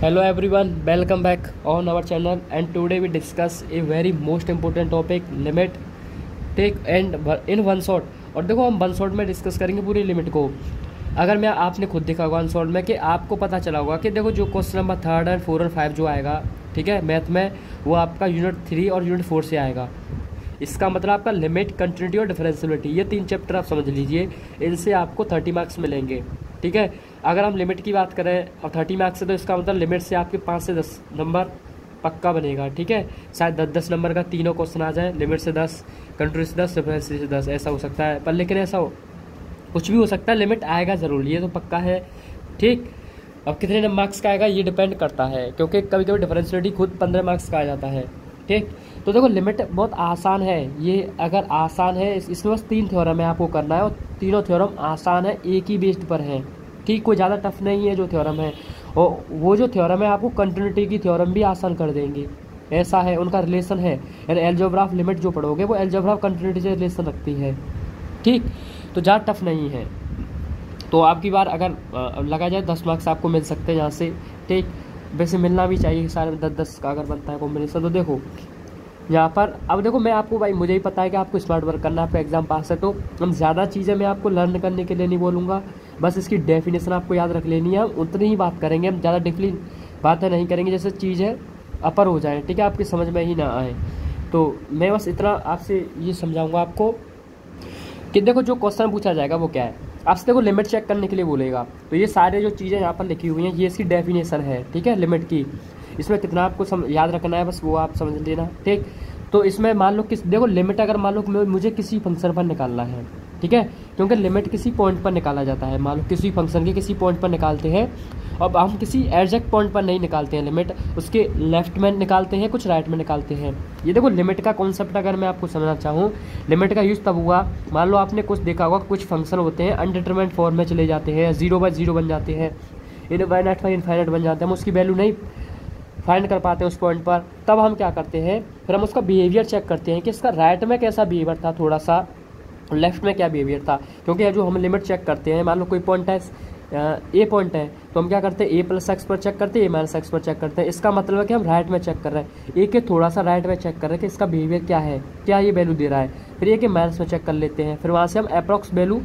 Hello everyone, welcome back on our channel and today we discuss a very most important topic limit take and in one shot। और देखो हम one shot में discuss करेंगे पूरी limit को। अगर मैं आपने खुद देखा होगा वन शॉट में कि आपको पता चला होगा कि देखो जो क्वेश्चन नंबर 3 और 4 और 5 जो आएगा, ठीक है, मैथ में वो आपका यूनिट 3 और यूनिट 4 से आएगा। इसका मतलब आपका लिमिट, कंटिन्यूटी और डिफरेंशियबिलिटी, ये 3 चैप्टर आप समझ लीजिए, इनसे आपको 30 मार्क्स मिलेंगे। ठीक है, अगर हम लिमिट की बात करें और 30 मार्क्स से, तो इसका मतलब लिमिट से आपके 5 से 10 नंबर पक्का बनेगा। ठीक है, शायद 10 नंबर का तीनों क्वेश्चन आ जाए, लिमिट से 10, कंट्रोल से 10, डिफरेंशियल से 10, ऐसा हो सकता है। पर लेकिन ऐसा हो कुछ भी हो सकता है, लिमिट आएगा ज़रूर, ये तो पक्का है। ठीक, अब कितने मार्क्स का आएगा ये डिपेंड करता है, क्योंकि कभी कभी डिफरेंशियलिटी खुद 15 मार्क्स का आ जाता है। ठीक, तो देखो लिमिट बहुत आसान है ये। अगर आसान है, इसमें बस 3 थ्योरम है आपको करना है, और तीनों थ्योरम आसान है, एक ही बेस्ड पर है। ठीक, कोई ज़्यादा टफ नहीं है जो थ्योरम है, और वो जो थ्योरम है आपको कंटिन्यूटी की थ्योरम भी आसान कर देंगे। ऐसा है, उनका रिलेशन है, यानी अलजेब्रा ऑफ लिमिट जो पढ़ोगे वो अलजेब्रा ऑफ कंटिन्यूटी से रिलेशन रखती है। ठीक, तो ज़्यादा टफ नहीं है। तो आपकी बार अगर लगा जाए 10 मार्क्स आपको मिल सकते हैं यहाँ से। ठीक, वैसे मिलना भी चाहिए, सारे में 10-10 का अगर बनता है कॉम्बिनेशन। तो देखो यहाँ पर, अब देखो मैं आपको, भाई मुझे ही पता है कि आपको स्मार्ट वर्क करना है, आपका एग्जाम पास है, तो हम ज़्यादा चीज़ें मैं आपको लर्न करने के लिए नहीं बोलूँगा, बस इसकी डेफिनेशन आपको याद रख लेनी है। उतनी ही बात करेंगे, हम ज़्यादा डीपली बातें नहीं करेंगे, जैसे चीज़ें अपर हो जाए, ठीक है, आपकी समझ में ही ना आए। तो मैं बस इतना आपसे ये समझाऊँगा आपको कि देखो जो क्वेश्चन पूछा जाएगा वो क्या है। आपसे देखो लिमिट चेक करने के लिए बोलेगा, तो ये सारे जो चीज़ें यहाँ पर लिखी हुई हैं ये इसकी डेफिनेशन है। ठीक है, लिमिट की, इसमें कितना आपको याद रखना है, बस वो आप समझ लेना। ठीक, तो इसमें मान लो देखो लिमिट अगर मान लो मुझे किसी फंक्शन पर निकालना है, ठीक है, क्योंकि लिमिट किसी पॉइंट पर निकाला जाता है। मान लो किसी फंक्शन के किसी पॉइंट पर निकालते हैं, अब हम किसी एग्जैक्ट पॉइंट पर नहीं निकालते हैं लिमिट, उसके लेफ्ट में निकालते हैं, कुछ राइट में निकालते हैं। ये देखो लिमिट का कॉन्सेप्ट अगर मैं आपको समझना चाहूँ, लिमिट का यूज़ तब हुआ, मान लो आपने कुछ देखा होगा, कुछ फंक्शन होते हैं अनडिटरमाइंड फॉर्म में चले जाते हैं, 0/0 बन जाते हैं, इनफाइनाइट बाई इनफाइनाइट बन जाते हैं, हम उसकी वैल्यू नहीं फाइंड कर पाते हैं उस पॉइंट पर। तब हम क्या करते हैं, फिर हम उसका बिहेवियर चेक करते हैं कि इसका राइट में कैसा बिहेवियर था, थोड़ा सा लेफ्ट में क्या बिहेवियर था। क्योंकि जो हम लिमिट चेक करते हैं, मान लो कोई पॉइंट है, ए पॉइंट है, तो हम क्या करते हैं, a+x पर चेक करते हैं, a-x पर चेक करते हैं। इसका मतलब है कि हम राइट में चेक कर रहे हैं, ए के थोड़ा सा राइट में चेक कर रहे हैं कि इसका बिहेवियर क्या है, क्या ये वैल्यू दे रहा है। फिर ए के माइनस में चेक कर लेते हैं, फिर वहाँ से हम अप्रॉक्स वैल्यू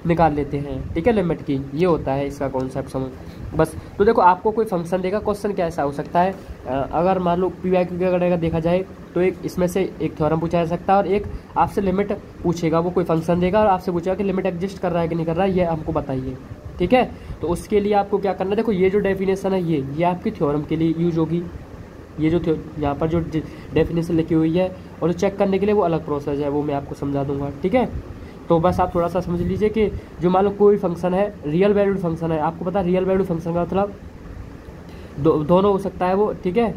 निकाल लेते हैं। ठीक है, लिमिट की ये होता है इसका कॉन्सेप्ट, समझ बस। तो देखो आपको कोई फंक्शन देगा, क्वेश्चन क्या ऐसा हो सकता है, अगर मान लो PYQ के अगर देखा जाए तो एक इसमें से एक थ्योरम पूछा जा सकता है, और एक आपसे लिमिट पूछेगा, वो कोई फंक्शन देगा और आपसे पूछेगा कि लिमिट एग्जिस्ट कर रहा है कि नहीं कर रहा है, ये हमको बताइए। ठीक है, तो उसके लिए आपको क्या करना है, देखो ये जो डेफिनेशन है ये आपकी थ्योरम के लिए यूज होगी। ये जो यहाँ पर जो डेफिनेशन लिखी हुई है, और जो चेक करने के लिए वो अलग प्रोसेस है, वो मैं आपको समझा दूंगा। ठीक है, तो बस आप थोड़ा सा समझ लीजिए कि जो मान लो कोई फंक्शन है, रियल वैल्यूड फंक्शन है, आपको पता है रियल वैल्यूड फंक्शन का मतलब दोनों हो सकता है वो। ठीक है,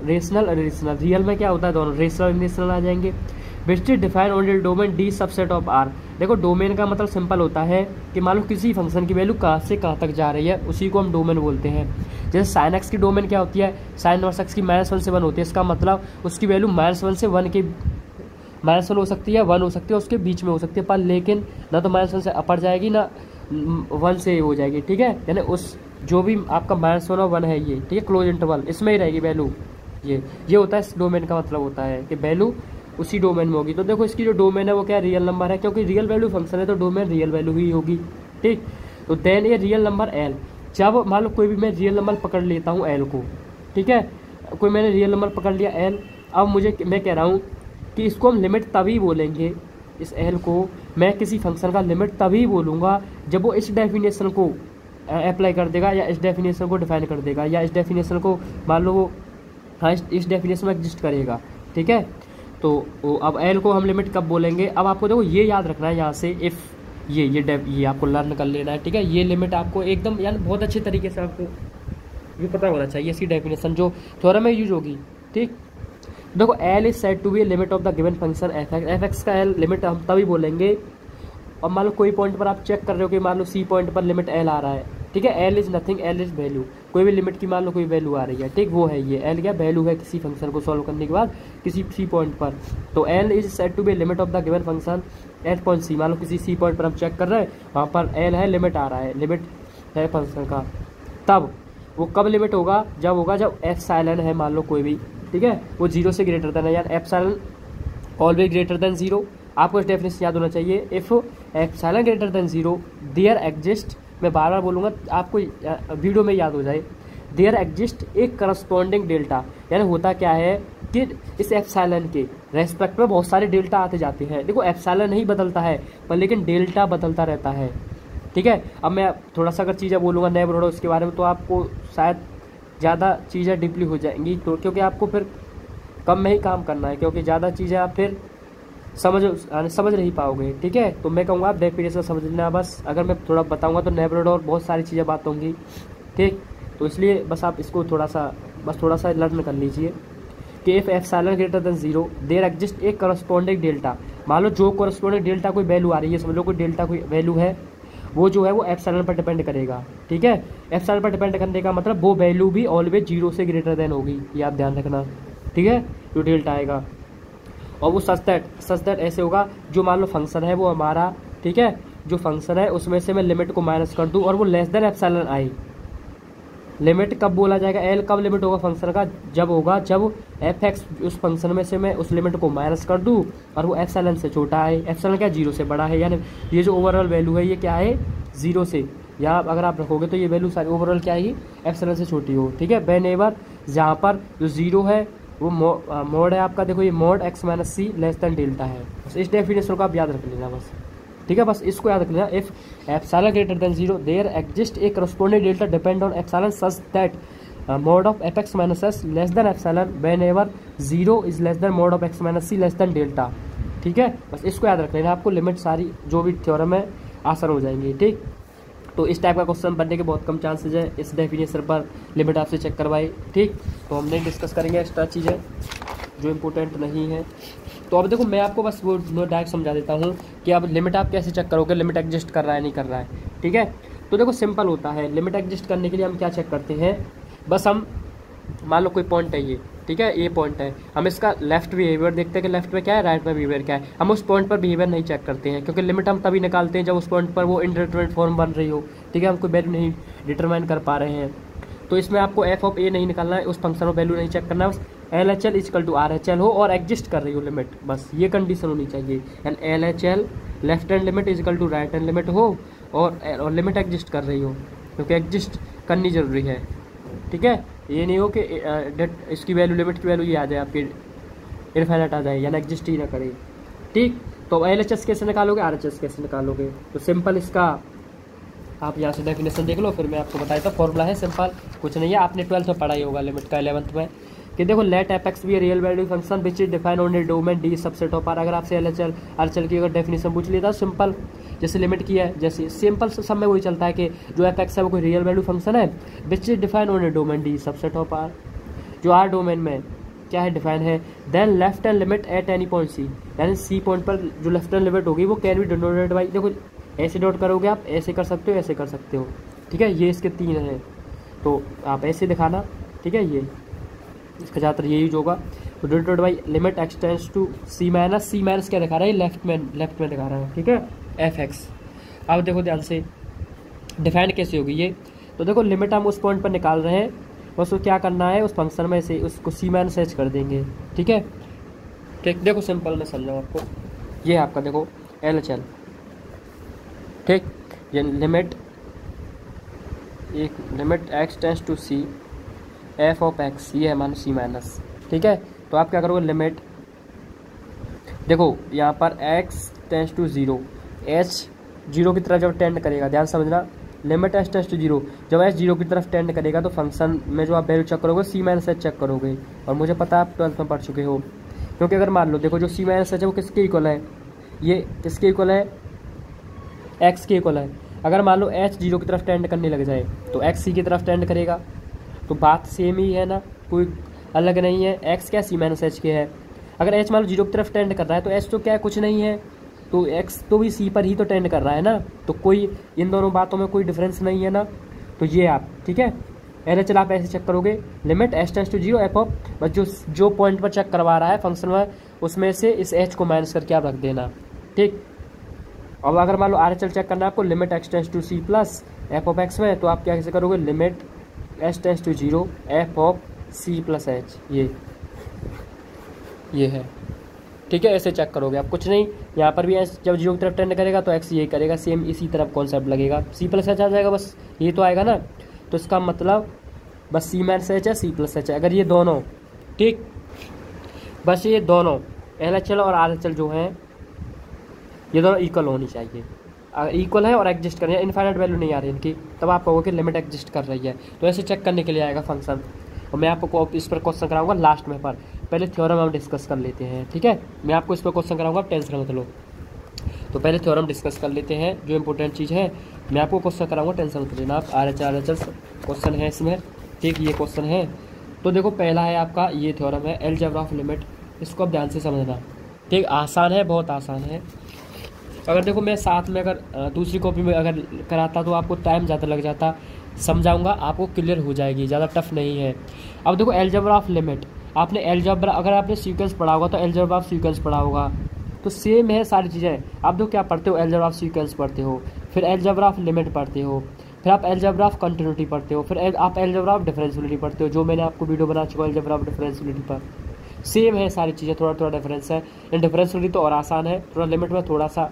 रेशनल और इरेशनल। रियल में क्या होता है, दोनों रेशनल और इरेशनल आ जाएंगे। Which is define only domain D subset of R. देखो डोमेन का मतलब सिंपल होता है कि मान लो किसी फंक्शन की वैल्यू कहाँ से कहाँ तक जा रही है, उसी को हम डोमेन बोलते हैं। जैसे साइन एक्स की डोमेन क्या होती है, साइन इनवर्स एक्स की -1 से 1 होती है। इसका मतलब उसकी वैल्यू -1 से 1 के -1 हो सकती है, 1 हो सकती है, उसके बीच में हो सकती है, पर लेकिन ना तो -1 से अपर जाएगी ना 1 से हो जाएगी। ठीक है, यानी उस जो भी आपका -1 और 1 है ये, ठीक है, क्लोज इंटरवल, इसमें ही रहेगी वैल्यू। ये होता है इस डोमेन का मतलब होता है कि वैल्यू उसी डोमेन में होगी। तो देखो इसकी जो डोमेन है वो क्या है, रियल नंबर है, क्योंकि रियल वैल्यू फंक्शन है तो डोमेन रियल वैल्यू ही होगी। ठीक, तो देन ये रियल नंबर एल, जब मान लो कोई भी मैं रियल नंबर पकड़ लेता हूँ एल को, ठीक है, कोई मैंने रियल नंबर पकड़ लिया एल, अब मैं कह रहा हूँ कि इसको हम लिमिट तभी बोलेंगे, इस एल को मैं किसी फंक्शन का लिमिट तभी बोलूँगा जब वो इस डेफिनेशन को अप्लाई कर देगा, या इस डेफिनेशन को डिफाइन कर देगा, या इस डेफिनेशन को मान लो वो हाँ इस डेफिनेशन में एग्जिस्ट करेगा। ठीक है, तो अब एल को हम लिमिट कब बोलेंगे, अब आपको देखो ये याद रखना है यहाँ से, इफ़ ये आपको लर्न कर लेना है। ठीक है, ये लिमिट आपको एकदम यानी बहुत अच्छे तरीके से आपको ये पता होना चाहिए, इसकी डेफिनेशन जो थ्योरम में यूज होगी। ठीक, देखो L is said to be limit of the given function F X का एल लिमिट हम तभी बोलेंगे, और मान लो कोई पॉइंट पर आप चेक कर रहे हो कि मान लो सी पॉइंट पर लिमिट एल आ रहा है। ठीक है, L is nothing, L is value, कोई भी लिमिट की मान लो कोई वैल्यू आ रही है, ठीक, वो है ये एल क्या वैल्यू है किसी फंक्शन को सॉल्व करने के बाद किसी सी पॉइंट पर। तो L is said to be limit of the given function at point C, मान लो किसी सी पॉइंट पर हम चेक कर रहे हैं, वहाँ पर एल है, लिमिट आ रहा है, लिमिट है फंक्शन का। तब वो कब लिमिट होगा, जब एप्सिलॉन है मान लो कोई भी, ठीक है, वो 0 से ग्रेटर देन है, यानी एप्सिलॉन ऑलवेज ग्रेटर देन 0। आपको इस डेफिनेशन याद होना चाहिए, if epsilon greater than 0 there exist, मैं बार बार बोलूँगा आपको वीडियो में याद हो जाए, देयर एग्जिस्ट एक करस्पॉन्डिंग डेल्टा, यानी होता क्या है कि इस एप्सिलॉन के रेस्पेक्ट में बहुत सारे डेल्टा आते जाते हैं। देखो एप्सिलॉन नहीं बदलता है पर लेकिन डेल्टा बदलता रहता है, ठीक है। अब मैं थोड़ा सा अगर चीज़ें बोलूँगा नेबरहुड उसके बारे में तो आपको शायद ज़्यादा चीज़ें डीपली हो जाएंगी, तो क्योंकि आपको फिर कम में ही काम करना है, क्योंकि ज़्यादा चीज़ें आप फिर समझ नहीं पाओगे, ठीक है। तो मैं कहूँगा आप डेफिनेशन समझ लेना बस, अगर मैं थोड़ा बताऊँगा तो नेबरहुड और बहुत सारी चीज़ें बात होंगी, ठीक। तो इसलिए बस आप इसको थोड़ा सा लर्न कर लीजिए कि if epsilon greater than 0 there exist एक करस्पॉन्डिंग डेल्टा। मान लो जो करस्पॉन्डिंग डेल्टा कोई वैल्यू आ रही है, समझ लो कोई डेल्टा कोई वैल्यू है, वो जो है वो एप्सिलॉन पर डिपेंड करेगा, ठीक है। एप्सिलॉन पर डिपेंड करने का मतलब वो वैल्यू भी ऑलवेज 0 से ग्रेटर देन होगी, ये आप ध्यान रखना, ठीक है। जो डेल्टा आएगा और वो सच दैट ऐसे होगा, जो मान लो फंक्शन है वो हमारा, ठीक है, जो फंक्शन है उसमें से मैं लिमिट को माइनस कर दूँ और वो लेस देन एप्सिलॉन आए। लिमिट कब बोला जाएगा, एल कब लिमिट होगा फंक्शन का, जब एफ एक्स उस फंक्शन में से मैं उस लिमिट को माइनस कर दूँ और वो एप्सिलॉन से छोटा है, एप्सिलॉन क्या 0 से बड़ा है, यानी ये जो ओवरऑल वैल्यू है ये क्या है 0 से, यहाँ अगर आप रखोगे तो ये वैल्यू सारी ओवरऑल क्या है एप्सिलॉन से छोटी हो, ठीक है। व्हेनेवर जहाँ पर जो 0 है वो मोड है आपका, देखो ये mod X minus C less than delta है, बस इस डेफिनेशन को आप याद रख लेना बस, ठीक है। बस इसको याद रख लेना, if epsilon greater than 0 there exist a corresponding delta depend on epsilon such that mod of F X minus S less than epsilon whenever 0 is less than mod of X minus C less than delta, ठीक है। बस इसको याद रख लेना, आपको limit सारी जो भी थ्योरम है आसान हो जाएंगी, ठीक। तो इस टाइप का क्वेश्चन बनने के बहुत कम चांसेज है, इस डेफिनेशन पर लिमिट आपसे चेक करवाई, ठीक। तो हम नहीं डिस्कस करेंगे एक्स्ट्रा चीज़ें जो इम्पोर्टेंट नहीं है। तो अब देखो मैं आपको बस वो डायरेक्ट समझा देता हूँ कि अब लिमिट आप कैसे चेक करोगे, लिमिट एग्जिस्ट कर रहा है नहीं कर रहा है, ठीक है। तो देखो सिंपल होता है, लिमिट एग्जिस्ट करने के लिए हम क्या चेक करते हैं, बस हम मान लो कोई पॉइंट है ये, ठीक है, ये पॉइंट है, हम इसका लेफ्ट बिहेवियर देखते हैं कि लेफ्ट में क्या है, राइट में बिहेवियर क्या है, हम उस पॉइंट पर बिहेवियर नहीं चेक करते हैं, क्योंकि लिमिट हम तभी निकालते हैं जब उस पॉइंट पर वो इनडिटरमिनेट फॉर्म बन रही हो, ठीक है, हम कोई वैल्यू नहीं डिटरमाइन कर पा रहे हैं। तो इसमें आपको एफ ऑफ ए नहीं निकालना है, उस फंक्शन में वैल्यू नहीं चेक करना है, बस L H L equal to R H L हो और एग्जिस्ट कर रही हो लिमिट, बस ये कंडीशन होनी चाहिए, and L H L left hand limit equal to right hand limit हो और लिमिट एग्जिस्ट कर रही हो, क्योंकि एग्जिस्ट करनी जरूरी है, ठीक है। ये नहीं हो कि इसकी वैल्यू लिमिट की वैल्यू ये आ जाए आपकी इनफाइनाइट आ जाए, यानी एग्जिस्ट ही ना करे, ठीक। तो एल एच एस कैसे निकालोगे, आर एच एस कैसे निकालोगे, तो सिंपल इसका आप यहाँ से डेफिनेशन देख लो, फिर मैं आपको बताया था, फॉर्मूला है सिंपल, कुछ नहीं है, आपने 12th में पढ़ा ही होगा लिमिट का 11th में, कि देखो let F X be a real value function which is define on a domain D subset of R. अगर आपसे L H L R H L की अगर डेफिनेशन पूछ लिया था सिंपल, जैसे लिमिट की है, जैसे सिंपल सब में वही चलता है कि जो एफ एक्स है वो कोई रियल वैल्यू फंक्शन है which is define on a domain D subset of R, जो आर डोमेन में क्या है डिफाइन है, then left hand limit at any point C, यानी सी पॉइंट पर जो लेफ्ट हैंड लिमिट होगी वो कैन बी डिनोटेड बाई, देखो ऐसे डॉट करोगे आप, ऐसे कर सकते हो, ऐसे कर सकते हो, ठीक है, ये इसके 3 हैं, तो आप ऐसे दिखाना, ठीक है, ये इसका ज़्यादातर यही यूज होगा। तो denoted by limit x tends to C minus क्या दिखा रहा है, लेफ्ट में दिखा रहा है, ठीक है, एफ एक्स। अब देखो ध्यान से डिफाइन कैसे होगी ये, तो देखो लिमिट हम उस पॉइंट पर निकाल रहे हैं, बस वो क्या करना है उस फंक्शन में से उसको सी माइनस एच कर देंगे, ठीक है, ठीक। देखो सिंपल मैं समझाऊँ आपको, ये आपका देखो एल एच एल, ठीक, ये limit x tends to C F of X, ये है मान सी माइनस, ठीक है। तो आप क्या करोगे, लिमिट देखो यहाँ पर एक्स टेंस टू 0, एच 0 की तरफ जब टेंड करेगा, ध्यान समझना, लिमिट एच टेंस टू 0, जब एच 0 की तरफ टेंड करेगा तो फंक्शन में जो आप वैल्यू चेक करोगे सी माइनस एच चेक करोगे, और मुझे पता है आप 12th में पढ़ चुके हो, क्योंकि अगर मान लो देखो जो सी माइनस एच है वो किसके इक्वल है, ये किसके इक्वल है, एक्स के इक्वल है। अगर मान लो एच 0 की तरफ टेंड करने लग जाए तो एक्स सी की तरफ टेंड करेगा, तो बात सेम ही है ना, कोई अलग नहीं है, एक्स क्या सी माइनस एच के है। अगर एच मान लो 0 की तरफ टेंड कर रहा है तो एच तो क्या है, कुछ नहीं है, तो एक्स तो भी सी पर ही तो टेंड कर रहा है ना, तो कोई इन दोनों बातों में कोई डिफरेंस नहीं है ना, तो ये आप, ठीक है, एल एच एल आप ऐसे चेक करोगे, limit H tends to 0 F of, बस जो पॉइंट पर चेक करवा रहा है फंक्शन में उसमें से इस एच को माइनस करके आप रख देना, ठीक। अब अगर मान लो आर एच एल चेक करना है आपको, limit x tends to C plus F of X में, तो आप क्या कैसे करोगे, limit H tends to 0 F of C plus H, ये है। ठीक है, ऐसे चेक करोगे आप, कुछ नहीं। यहाँ पर भी एस जब 0 की तरफ टेंड करेगा तो एक्स ये करेगा, सेम इसी तरफ कॉन्सेप्ट लगेगा, सी प्लस एच आ जाएगा, बस ये तो आएगा ना। तो इसका मतलब बस सी माइनस एच है, सी प्लस एच है। अगर ये दोनों, ठीक, बस ये दोनों एल एच एल और आर एच एल जो हैं ये दोनों इक्वल होनी चाहिए। अगर इक्वल है और एग्जिस्ट कर रही है, इनफाइनाइट वैल्यू नहीं आ रही इनकी, तब आप कहोगे कि लिमिट एग्जिस्ट कर रही है। तो ऐसे चेक करने के लिए आएगा फंक्शन, और मैं आपको इस पर क्वेश्चन कराऊंगा लास्ट में। पर पहले थ्योरम हम डिस्कस कर लेते हैं, ठीक है। मैं आपको इस पर क्वेश्चन कराऊंगा, टेंशन मत लो। तो पहले थ्योरम डिस्कस कर लेते हैं, जो इंपॉर्टेंट चीज़ है। मैं आपको क्वेश्चन कराऊंगा, टेंशन मत लेना आप। आर एच एल क्वेश्चन है इसमें, ठीक, ये क्वेश्चन है। तो देखो पहला है आपका ये थ्योरम है अलजेब्रा ऑफ लिमिट, इसको आप ध्यान से समझना, ठीक। आसान है, बहुत आसान है। अगर देखो मैं साथ में अगर दूसरी कॉपी में अगर कराता तो आपको टाइम ज़्यादा लग जाता, समझाऊंगा आपको, क्लियर हो जाएगी, ज़्यादा टफ नहीं है। अब देखो अलजेब्रा ऑफ लिमिट, आपने अलजेब्रा, अगर आपने सीक्वेंस पढ़ा होगा तो अलजेब्रा ऑफ सीक्वेंस पढ़ा होगा, तो सेम है सारी चीज़ें। आप देखो क्या पढ़ते हो, अलजेब्रा ऑफ सीक्वेंस पढ़ते हो, फिर अलजेब्रा ऑफ लिमिट पढ़ते हो, फिर आप अलजेब्रा ऑफ कंटिन्यूटी पढ़ते हो, फिर आप अलजेब्रा ऑफ डिफरेंशियलिटी पढ़ते हो, जो मैंने आपको वीडियो बना चुका है अलजेब्रा ऑफ डिफरेंशियलिटी पर। सेम है सारी चीज़ें, थोड़ा थोड़ा डिफरेंस है। इन डिफरेंशियलिटी तो और आसान है, थोड़ा लिमिट में थोड़ा सा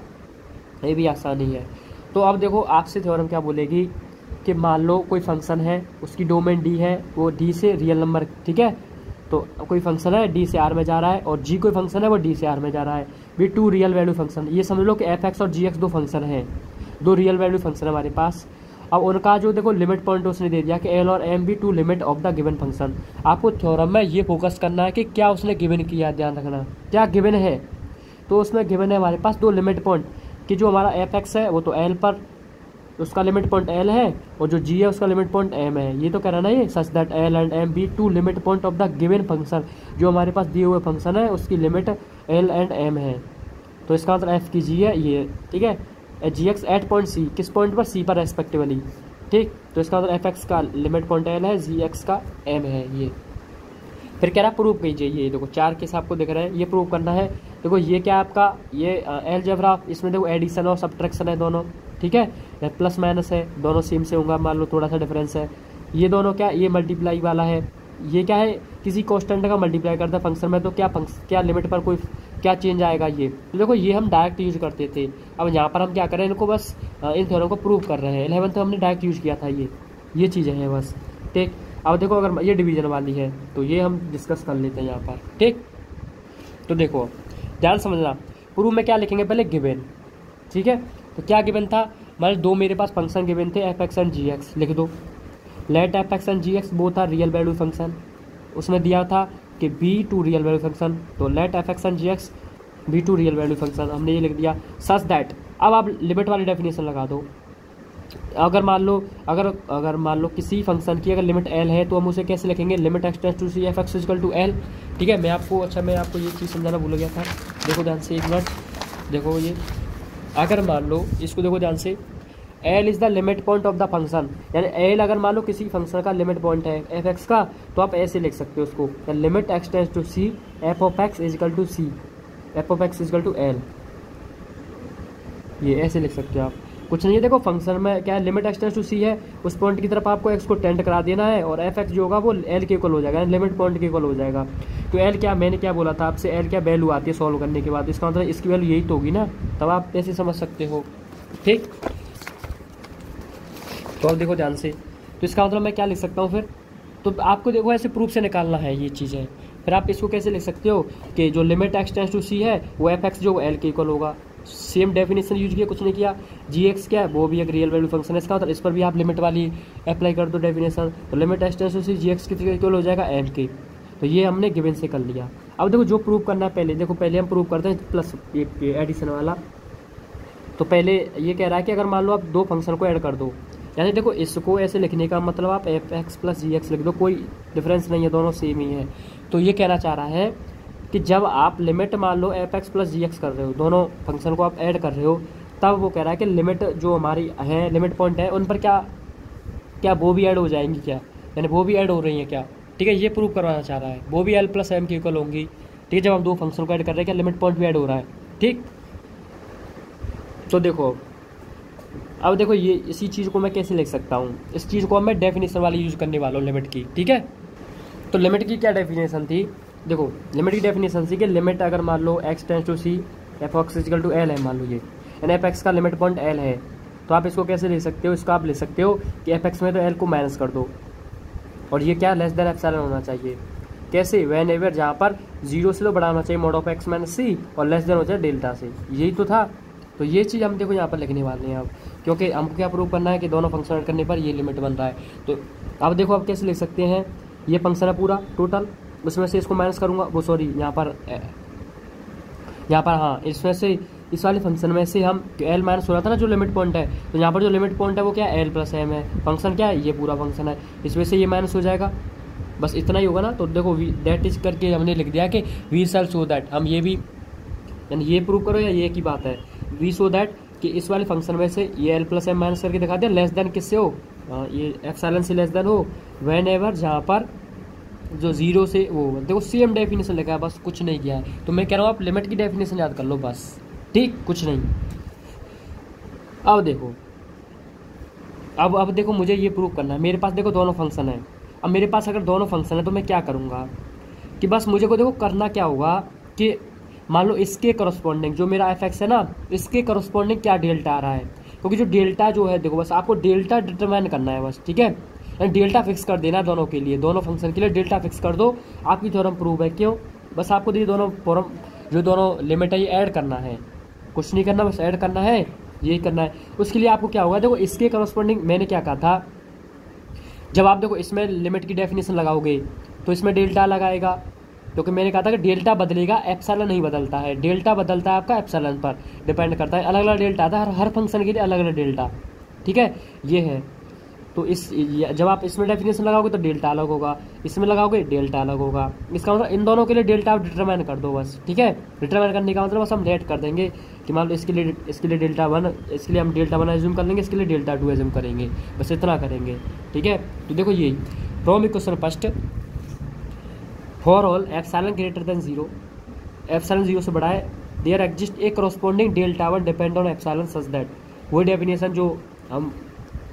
ये भी आसानी है। तो अब देखो आपसे थ्योरम क्या बोलेगी कि मान लो कोई फंक्शन है, उसकी डोमेन डी है, वो डी से रियल नंबर, ठीक है। तो कोई फंक्शन है डी से आर में जा रहा है, और जी कोई फंक्शन है वो डी से आर में जा रहा है। भी टू रियल वैल्यू फंक्शन, ये समझ लो कि एफ एक्स और जी एक्स दो फंक्शन हैं, दो रियल वैल्यू फंक्शन है हमारे पास। अब उनका जो देखो लिमिट पॉइंट उसने दे दिया कि एल और M be two limit of the given function. आपको थ्योरम में ये फोकस करना है कि क्या उसने गिवन किया, ध्यान रखना क्या गिवन है। तो उसमें गिवन है हमारे पास दो लिमिट पॉइंट, कि जो हमारा एफ एक्स है वो तो एल पर, उसका लिमिट पॉइंट एल है, और जो जी है उसका लिमिट पॉइंट एम है। ये तो कह रहा ना ये, such that L and M be two limit point of the given function, जो हमारे पास दिए हुए फंक्शन है उसकी लिमिट एल एंड एम है। तो इसका मतलब एफ की जी है ये, ठीक है, जी एक्स एट पॉइंट सी, किस पॉइंट पर, सी पर रेस्पेक्टिवली, ठीक। तो इसका मतलब एफ एक्स का लिमिट पॉइंट एल है, जी एक्स का एम है ये। फिर कह रहा है प्रूव कीजिए, ये देखो चार केस आपको दिख रहे हैं, ये प्रूव करना है। देखो ये क्या आपका, ये अलजेब्रा, इसमें देखो एडिशन और सब्ट्रैक्शन है दोनों, ठीक है, प्लस माइनस है, दोनों सेम से होगा, मान लो थोड़ा सा डिफरेंस है। ये दोनों क्या, ये मल्टीप्लाई वाला है, ये क्या है, किसी कांस्टेंट का मल्टीप्लाई करता है फंक्शन में, तो क्या लिमिट पर कोई क्या चेंज आएगा ये। तो देखो ये हम डायरेक्ट यूज करते थे, अब यहाँ पर हम क्या करें, इनको बस इन थ्योरम को प्रूव कर रहे हैं। 11th हमने डायरेक्ट यूज किया था, ये चीज़ें हैं बस, ठीक। अब देखो अगर ये डिवीजन वाली है तो ये हम डिस्कस कर लेते हैं यहाँ पर, ठीक। तो देखो ध्यान समझना, प्रूफ में क्या लिखेंगे, पहले गिवन, ठीक है। तो क्या गिवन था, मतलब दो मेरे पास फंक्शन गिवन थे, f x and g x, लिख दो। Let F x and g x both are real value function, उसमें दिया था कि be two real value function, तो let F x and g x be two real value function, हमने ये लिख दिया। सच दैट, अब आप लिमिट वाली डेफिनेशन लगा दो। अगर मान लो किसी फंक्शन की अगर लिमिट एल है तो हम उसे कैसे लिखेंगे, limit x tends to C F X equal to L, ठीक है। मैं आपको ये चीज़ समझाना भूल गया था, देखो ध्यान से एक मिनट, देखो ये अगर मान लो इसको देखो ध्यान से, L is the limit point of the function, यानी एल अगर मान लो किसी फंक्शन का लिमिट पॉइंट है एफ एक्स का, तो आप ऐसे लिख सकते हो उसको, limit x tends to C F of X equal to C, F of X equal to L, ये ऐसे लिख सकते हो आप। कुछ नहीं है, देखो फंक्शन में क्या है, लिमिट एक्स टेंड्स टू सी है, उस पॉइंट की तरफ आपको एक्स को टेंड करा देना है, और एफ एक्स जो होगा वो एल के इक्वल हो जाएगा, लिमिट पॉइंट के इक्वल हो जाएगा। तो एल क्या, मैंने क्या बोला था आपसे, एल क्या वैल्यू आती है सॉल्व करने के बाद, इसका मतलब इसकी वैल्यू यही तो होगी ना, तब आप ऐसे समझ सकते हो, ठीक। तो अब देखो ध्यान से, तो इसका मतलब मैं क्या लिख सकता हूँ फिर, तो आपको देखो ऐसे प्रूफ से निकालना है ये चीज़ें। फिर आप इसको कैसे लिख सकते हो कि जो लिमिट एक्स टेंड्स टू सी है वो एफ एक्स जो एल के इक्वल होगा, सेम डेफिनेशन यूज किया, कुछ नहीं किया। जी एक्स क्या है, वो भी एक रियल वैल्यू फंक्शन है, इसका मतलब इस पर भी आप लिमिट वाली अप्लाई कर दो डेफिनेशन, तो limit x tends to C G X कितने इक्वल हो जाएगा एम के। तो ये हमने गिवन से कर लिया। अब देखो जो प्रूव करना है पहले, देखो पहले हम प्रूव करते हैं प्लस ये एडिशन वाला। तो पहले ये कह रहा है कि अगर मान लो आप दो फंक्शन को ऐड कर दो, यानी देखो इसको ऐसे लिखने का मतलब आप एफ एक्स प्लस जी एक्स लिख दो, कोई डिफरेंस नहीं है, दोनों सेम ही है। तो ये कहना चाह रहा है कि जब आप लिमिट मान लो एफ एक्स प्लस जी एक्स कर रहे हो, दोनों फंक्शन को आप ऐड कर रहे हो, तब वो कह रहा है कि लिमिट जो हमारी है, लिमिट पॉइंट है, उन पर क्या वो भी ऐड हो जाएंगी क्या, यानी वो भी ऐड हो रही है क्या, ठीक है। ये प्रूव करवाना चाह रहा है, वो भी एल प्लस एम की इक्वल होंगी, ठीक है। जब हम दो फंक्शन को ऐड कर रहे हैं, क्या लिमिट पॉइंट भी ऐड हो रहा है, ठीक। तो देखो अब देखो ये इसी चीज़ को मैं कैसे लिख सकता हूँ, इस चीज़ को मैं डेफिनेशन वाली यूज़ करने वाला हूँ लिमिट की, ठीक है। तो लिमिट की क्या डेफिनेशन थी, देखो लिमिट की डेफिनेशन थी कि लिमिट अगर मान लो x tends to C F X equal to L है, मान लो ये एन एफ एक्स का लिमिट पॉइंट एल है, तो आप इसको कैसे ले सकते हो, इसको आप ले सकते हो कि एफ एक्स में तो एल को माइनस कर दो और ये क्या लेस देन एप्सिलॉन होना चाहिए। कैसे, वैन एवर जहाँ पर 0 से तो बड़ा होना चाहिए मॉड ऑफ एक्स माइनस सी और लेस देन हो जाए डेल्टा से, यही तो था। तो ये चीज़ हम देखो यहाँ पर लिखने वाले हैं अब, क्योंकि हमको क्या प्रूव करना है कि दोनों फंक्शन ऐड करने पर ये लिमिट बन रहा है। तो अब देखो आप कैसे लिख सकते हैं, ये फंक्शन है पूरा टोटल, उसमें से इसको माइनस करूँगा, वो सॉरी यहाँ पर हाँ, इसमें से इस वाले फंक्शन में से हम एल माइनस हो रहा था ना जो लिमिट पॉइंट है, तो यहाँ पर जो लिमिट पॉइंट है वो क्या है, एल प्लस एम है। फंक्शन क्या है, ये पूरा फंक्शन है, इसमें से ये माइनस हो जाएगा, बस इतना ही होगा ना। तो देखो दैट इज करके हमने लिख दिया कि वी शैल शो दैट, हम ये भी यानी ये प्रूव करो या ये की बात है, वी शो दैट कि इस वाले फंक्शन में से ये एल प्लस एम माइनस करके दिखा दिया, लेस देन किससे हो, ये एप्सिलॉन से लेस देन हो, व्हेन एवर जहाँ पर जो 0 से वो, देखो सेम डेफिनेशन लिखा है, बस कुछ नहीं किया है। तो मैं कह रहा हूँ आप लिमिट की डेफिनेशन याद कर लो बस, ठीक, कुछ नहीं। अब देखो अब देखो मुझे ये प्रूव करना है, मेरे पास देखो दोनों फंक्शन है। अब मेरे पास अगर दोनों फंक्शन है तो मैं क्या करूँगा कि बस मुझे को देखो करना क्या होगा कि मान लो इसके करस्पॉन्डिंग जो मेरा एफ एक्स है ना, इसके करस्पॉन्डिंग क्या डेल्टा आ रहा है, क्योंकि जो डेल्टा जो है देखो बस आपको डेल्टा डिटरमाइन करना है बस, ठीक है। यानी डेल्टा फिक्स कर देना दोनों के लिए, दोनों फंक्शन के लिए डेल्टा फिक्स कर दो, आपकी थ्योरम प्रूव है। क्यों, बस आपको ये दोनों फॉर्म जो दोनों लिमिट है ये ऐड करना है, कुछ नहीं करना, बस ऐड करना है, यही करना है। उसके लिए आपको क्या होगा, देखो इसके करस्पॉन्डिंग मैंने क्या कहा था, जब आप देखो इसमें लिमिट की डेफिनेशन लगाओगे तो इसमें डेल्टा लगाएगा, क्योंकि मैंने कहा था कि डेल्टा बदलेगा, एप्सिलॉन नहीं बदलता है, डेल्टा बदलता है आपका एप्सिलॉन पर डिपेंड करता है, अलग अलग डेल्टा आता है हर फंक्शन के लिए अलग अलग डेल्टा, ठीक है, ये है। तो इस जब आप इसमें डेफिनेशन लगाओगे तो डेल्टा अलग होगा, इसमें लगाओगे डेल्टा अलग होगा, इसका मतलब इन दोनों के लिए डेल्टा आप डिटरमाइन कर दो बस, ठीक है। डिटरमाइन करने का मतलब बस हम लेट कर देंगे कि मान लो इसके लिए डेल्टा 1, इसके लिए हम डेल्टा 1 एज्यूम कर लेंगे, इसके लिए डेल्टा 2 एज्यूम करेंगे, बस इतना करेंगे, ठीक है। तो देखो यही from equation first for all epsilon greater than 0, epsilon 0 से बड़ा है, there exist a corresponding delta 1 depend on epsilon such that, वही डेफिनेशन जो हम